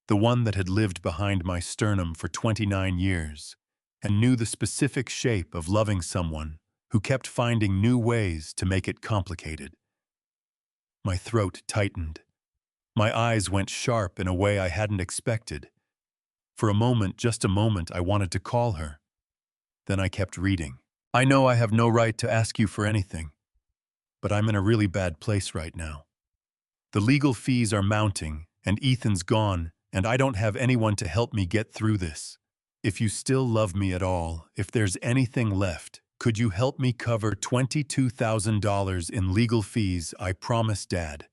the one that had lived behind my sternum for 29 years, and knew the specific shape of loving someone who kept finding new ways to make it complicated. My throat tightened. My eyes went sharp in a way I hadn't expected. For a moment, just a moment, I wanted to call her. Then I kept reading. "I know I have no right to ask you for anything, but I'm in a really bad place right now. The legal fees are mounting, and Ethan's gone, and I don't have anyone to help me get through this. If you still love me at all, if there's anything left, could you help me cover $22,000 in legal fees? I promise, Dad.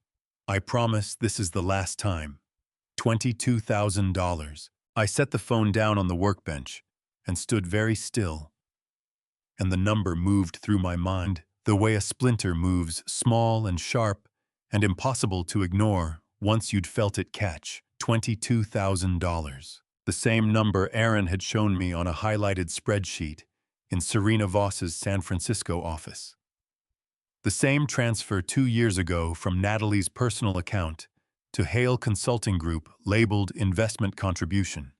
I promise this is the last time. $22,000. I set the phone down on the workbench and stood very still. And the number moved through my mind the way a splinter moves, small and sharp and impossible to ignore once you'd felt it catch. $22,000. The same number Aaron had shown me on a highlighted spreadsheet in Serena Voss's San Francisco office. The same transfer 2 years ago from Natalie's personal account to Hale Consulting Group, labeled investment contribution.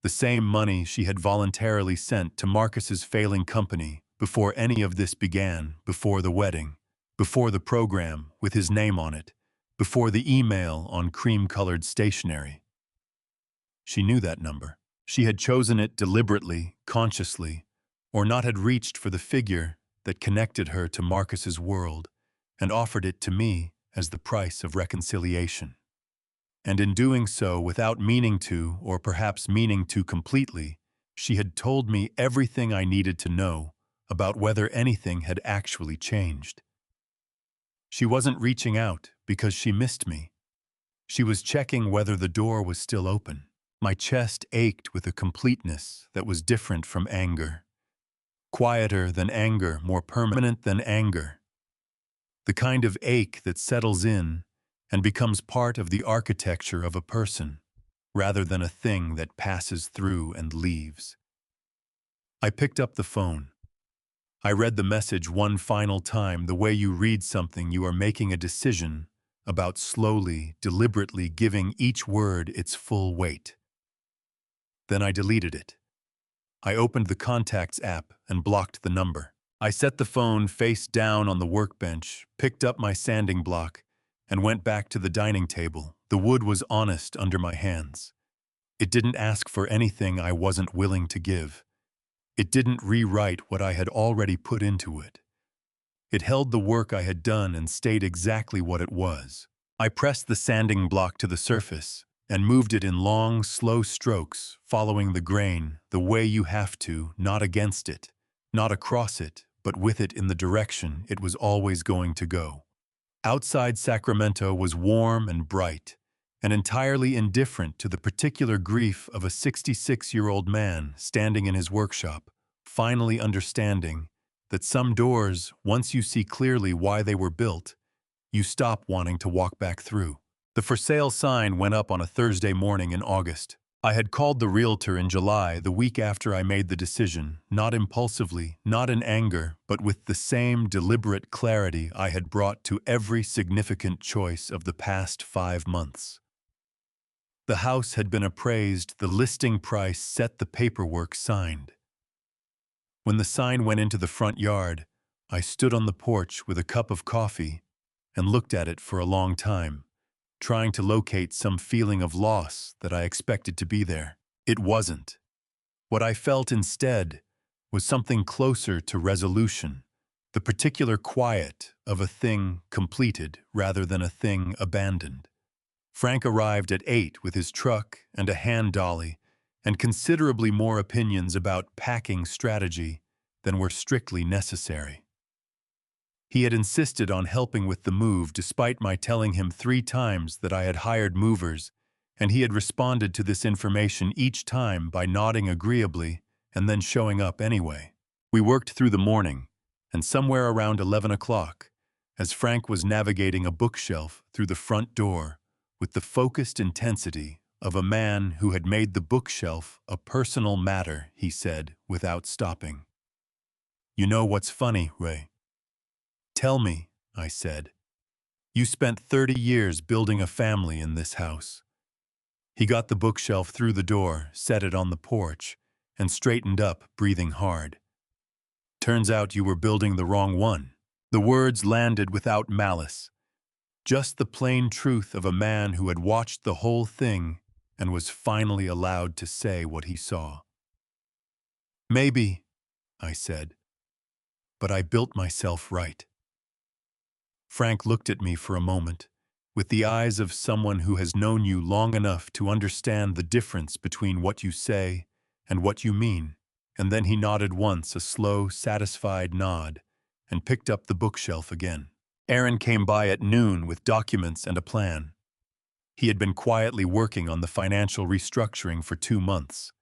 The same money she had voluntarily sent to Marcus's failing company before any of this began, before the wedding, before the program with his name on it, before the email on cream-colored stationery. She knew that number. She had chosen it deliberately, consciously, or not had reached for the figure that connected her to Marcus's world and offered it to me as the price of reconciliation. And in doing so, without meaning to, or perhaps meaning to completely, she had told me everything I needed to know about whether anything had actually changed. She wasn't reaching out because she missed me. She was checking whether the door was still open. My chest ached with a completeness that was different from anger. Quieter than anger, more permanent than anger. The kind of ache that settles in and becomes part of the architecture of a person, rather than a thing that passes through and leaves. I picked up the phone. I read the message one final time, the way you read something you are making a decision about, slowly, deliberately giving each word its full weight. Then I deleted it. I opened the Contacts app and blocked the number. I set the phone face down on the workbench, picked up my sanding block, and went back to the dining table. The wood was honest under my hands. It didn't ask for anything I wasn't willing to give. It didn't rewrite what I had already put into it. It held the work I had done and stayed exactly what it was. I pressed the sanding block to the surface and moved it in long, slow strokes, following the grain, the way you have to, not against it, not across it, but with it in the direction it was always going to go. Outside Sacramento was warm and bright, and entirely indifferent to the particular grief of a 66-year-old man standing in his workshop, finally understanding that some doors, once you see clearly why they were built, you stop wanting to walk back through. The for sale sign went up on a Thursday morning in August. I had called the realtor in July, the week after I made the decision, not impulsively, not in anger, but with the same deliberate clarity I had brought to every significant choice of the past 5 months. The house had been appraised, the listing price set, the paperwork signed. When the sign went into the front yard, I stood on the porch with a cup of coffee and looked at it for a long time, trying to locate some feeling of loss that I expected to be there. It wasn't. What I felt instead was something closer to resolution, the particular quiet of a thing completed rather than a thing abandoned. Frank arrived at 8 with his truck and a hand dolly, and considerably more opinions about packing strategy than were strictly necessary. He had insisted on helping with the move despite my telling him 3 times that I had hired movers, and he had responded to this information each time by nodding agreeably and then showing up anyway. We worked through the morning, and somewhere around 11 o'clock, as Frank was navigating a bookshelf through the front door with the focused intensity of a man who had made the bookshelf a personal matter, he said without stopping, "You know what's funny, Ray?" "Tell me," I said. "You spent 30 years building a family in this house." He got the bookshelf through the door, set it on the porch, and straightened up, breathing hard. "Turns out you were building the wrong one." The words landed without malice, just the plain truth of a man who had watched the whole thing and was finally allowed to say what he saw. "Maybe," I said, "but I built myself right." Frank looked at me for a moment, with the eyes of someone who has known you long enough to understand the difference between what you say and what you mean, and then he nodded once, a slow, satisfied nod, and picked up the bookshelf again. Aaron came by at noon with documents and a plan. He had been quietly working on the financial restructuring for 2 months,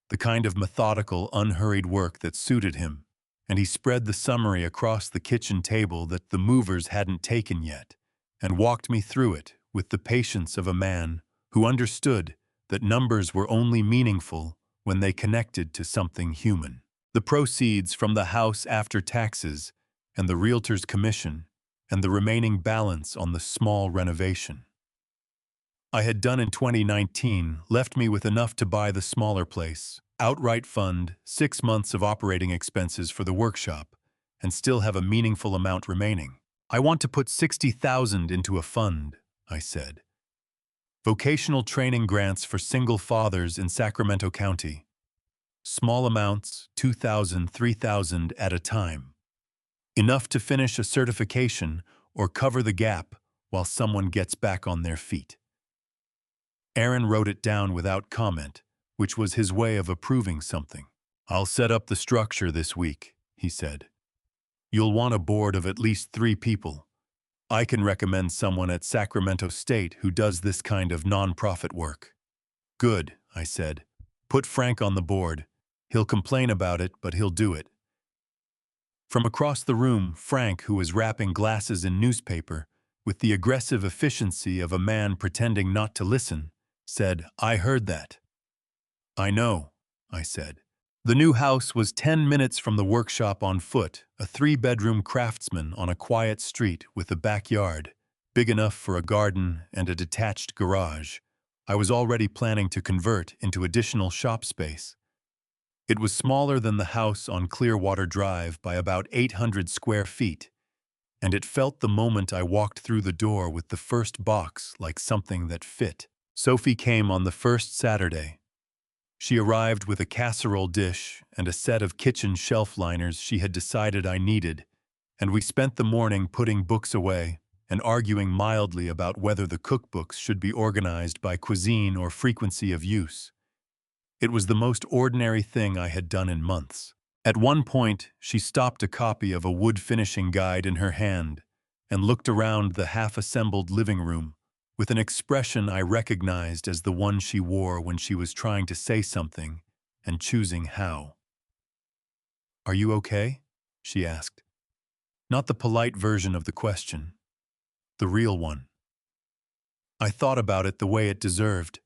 the kind of methodical, unhurried work that suited him, and he spread the summary across the kitchen table that the movers hadn't taken yet, and walked me through it with the patience of a man who understood that numbers were only meaningful when they connected to something human. The proceeds from the house after taxes and the realtor's commission and the remaining balance on the small renovation I had done in 2019 left me with enough to buy the smaller place, outright fund 6 months of operating expenses for the workshop, and still have a meaningful amount remaining. "I want to put $60,000 into a fund," I said. "Vocational training grants for single fathers in Sacramento County. Small amounts, $2,000, $3,000 at a time. Enough to finish a certification or cover the gap while someone gets back on their feet." Aaron wrote it down without comment, which was his way of approving something. "I'll set up the structure this week," he said. "You'll want a board of at least 3 people. I can recommend someone at Sacramento State who does this kind of nonprofit work." "Good," I said. "Put Frank on the board. He'll complain about it, but he'll do it." From across the room, Frank, who was wrapping glasses in newspaper, with the aggressive efficiency of a man pretending not to listen, said, "I heard that." "I know," I said. The new house was 10 minutes from the workshop on foot, a 3-bedroom craftsman on a quiet street with a backyard, big enough for a garden and a detached garage. I was already planning to convert into additional shop space. It was smaller than the house on Clearwater Drive by about 800 square feet, and it felt the moment I walked through the door with the first box like something that fit. Sophie came on the first Saturday. She arrived with a casserole dish and a set of kitchen shelf liners she had decided I needed, and we spent the morning putting books away and arguing mildly about whether the cookbooks should be organized by cuisine or frequency of use. It was the most ordinary thing I had done in months. At one point, she stopped a copy of a wood finishing guide in her hand and looked around the half-assembled living room with an expression I recognized as the one she wore when she was trying to say something and choosing how. "Are you okay?" she asked. Not the polite version of the question, the real one. I thought about it the way it deserved.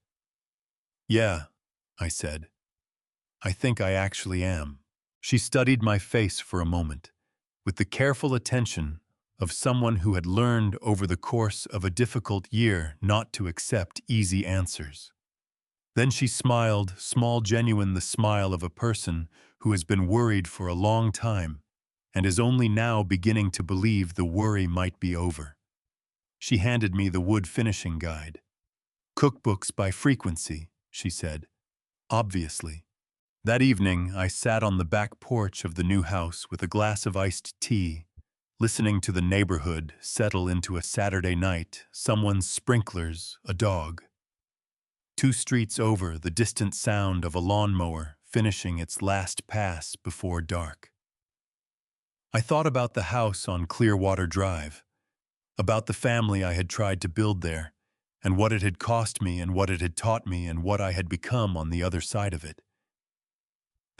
"Yeah," I said. "I think I actually am." She studied my face for a moment, with the careful attention of someone who had learned over the course of a difficult year not to accept easy answers. Then she smiled, small, genuine, the smile of a person who has been worried for a long time and is only now beginning to believe the worry might be over. She handed me the wood finishing guide. "Cookbooks by frequency," she said. "Obviously." That evening, I sat on the back porch of the new house with a glass of iced tea, listening to the neighborhood settle into a Saturday night, someone's sprinklers, a dog. 2 streets over, the distant sound of a lawnmower finishing its last pass before dark. I thought about the house on Clearwater Drive, about the family I had tried to build there, and what it had cost me and what it had taught me and what I had become on the other side of it.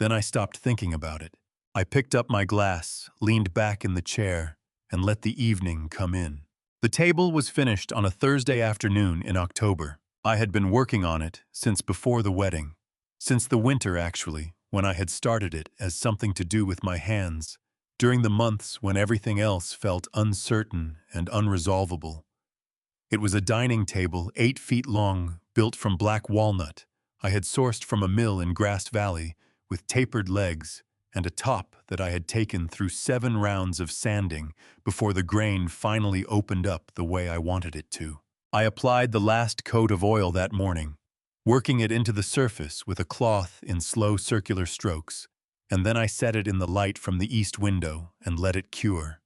Then I stopped thinking about it. I picked up my glass, leaned back in the chair, and let the evening come in. The table was finished on a Thursday afternoon in October. I had been working on it since before the wedding, since the winter actually, when I had started it as something to do with my hands, during the months when everything else felt uncertain and unresolvable. It was a dining table 8 feet long, built from black walnut I had sourced from a mill in Grass Valley, with tapered legs and a top that I had taken through 7 rounds of sanding before the grain finally opened up the way I wanted it to. I applied the last coat of oil that morning, working it into the surface with a cloth in slow circular strokes, and then I set it in the light from the east window and let it cure.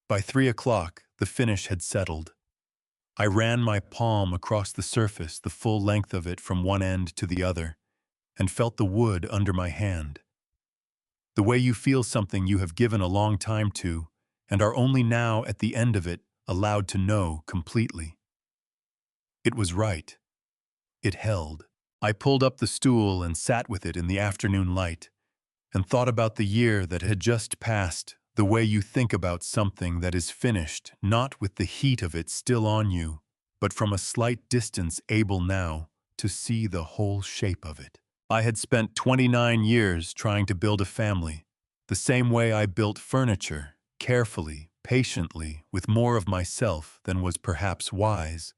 By 3 o'clock, the finish had settled. I ran my palm across the surface, the full length of it from one end to the other, and felt the wood under my hand. The way you feel something you have given a long time to, and are only now at the end of it allowed to know completely. It was right. It held. I pulled up the stool and sat with it in the afternoon light, and thought about the year that had just passed, the way you think about something that is finished, not with the heat of it still on you, but from a slight distance able now to see the whole shape of it. I had spent 29 years trying to build a family, the same way I built furniture, carefully, patiently, with more of myself than was perhaps wise.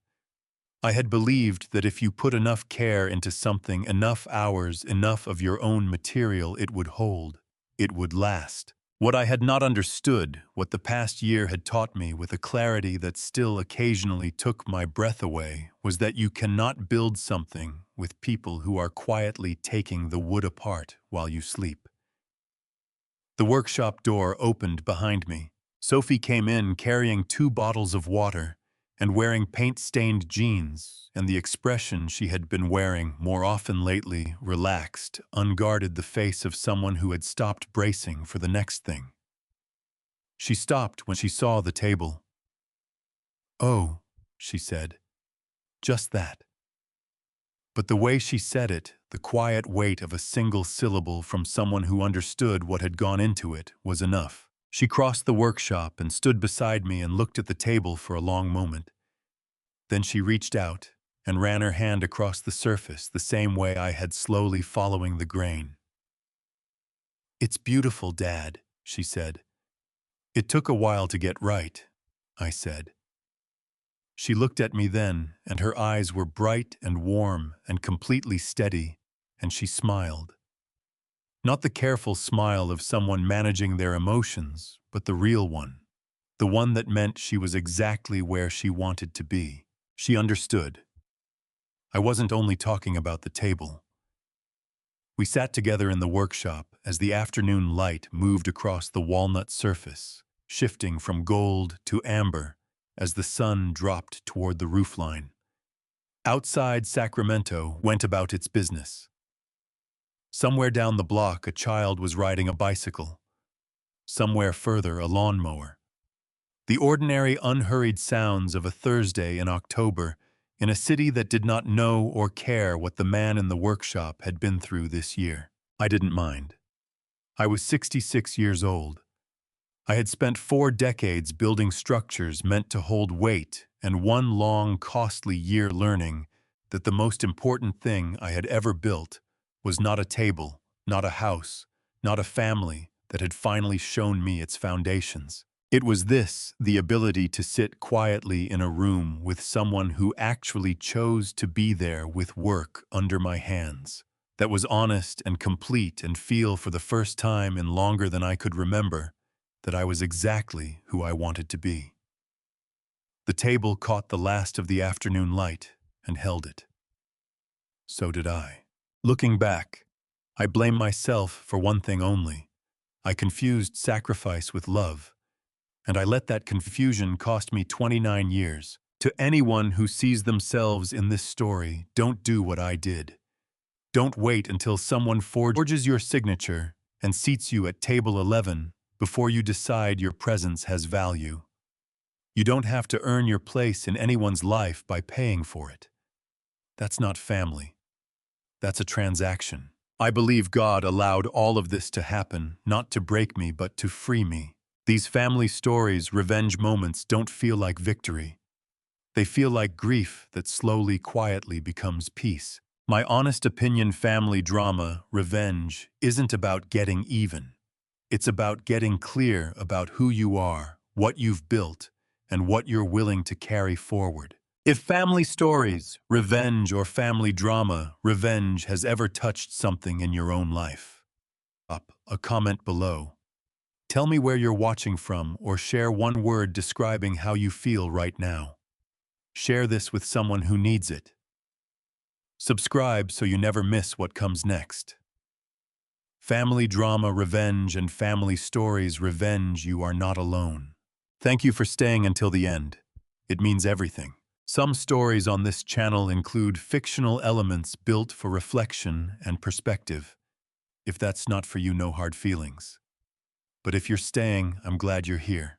I had believed that if you put enough care into something, enough hours, enough of your own material, it would hold, it would last. What I had not understood, what the past year had taught me with a clarity that still occasionally took my breath away, was that you cannot build something with people who are quietly taking the wood apart while you sleep. The workshop door opened behind me. Sophie came in carrying 2 bottles of water and wearing paint-stained jeans, and the expression she had been wearing more often lately, relaxed, unguarded, the face of someone who had stopped bracing for the next thing. She stopped when she saw the table. "Oh," she said, "just that." But the way she said it, the quiet weight of a single syllable from someone who understood what had gone into it, was enough. She crossed the workshop and stood beside me and looked at the table for a long moment. Then she reached out and ran her hand across the surface the same way I had, slowly following the grain. "It's beautiful, Dad," she said. "It took a while to get right," I said. She looked at me then, and her eyes were bright and warm and completely steady, and she smiled. Not the careful smile of someone managing their emotions, but the real one. The one that meant she was exactly where she wanted to be. She understood. I wasn't only talking about the table. We sat together in the workshop as the afternoon light moved across the walnut surface, shifting from gold to amber as the sun dropped toward the roofline. Outside, Sacramento went about its business. Somewhere down the block, a child was riding a bicycle. Somewhere further, a lawnmower. The ordinary, unhurried sounds of a Thursday in October in a city that did not know or care what the man in the workshop had been through this year. I didn't mind. I was 66 years old. I had spent 4 decades building structures meant to hold weight, and one long, costly year learning that the most important thing I had ever built was not a table, not a house, not a family that had finally shown me its foundations. It was this, the ability to sit quietly in a room with someone who actually chose to be there with work under my hands, that was honest and complete, and feel for the first time in longer than I could remember that I was exactly who I wanted to be. The table caught the last of the afternoon light and held it. So did I. Looking back, I blame myself for one thing only. I confused sacrifice with love, and I let that confusion cost me 29 years. To anyone who sees themselves in this story, don't do what I did. Don't wait until someone forges your signature and seats you at table 11 before you decide your presence has value. You don't have to earn your place in anyone's life by paying for it. That's not family. That's a transaction. I believe God allowed all of this to happen, not to break me, but to free me. These family stories, revenge moments, don't feel like victory. They feel like grief that slowly, quietly becomes peace. My honest opinion, family drama, revenge, isn't about getting even. It's about getting clear about who you are, what you've built, and what you're willing to carry forward. If family stories, revenge, or family drama, revenge, has ever touched something in your own life, drop a comment below. Tell me where you're watching from, or share one word describing how you feel right now. Share this with someone who needs it. Subscribe so you never miss what comes next. Family drama, revenge, and family stories, revenge, you are not alone. Thank you for staying until the end. It means everything. Some stories on this channel include fictional elements built for reflection and perspective. If that's not for you, no hard feelings. But if you're staying, I'm glad you're here.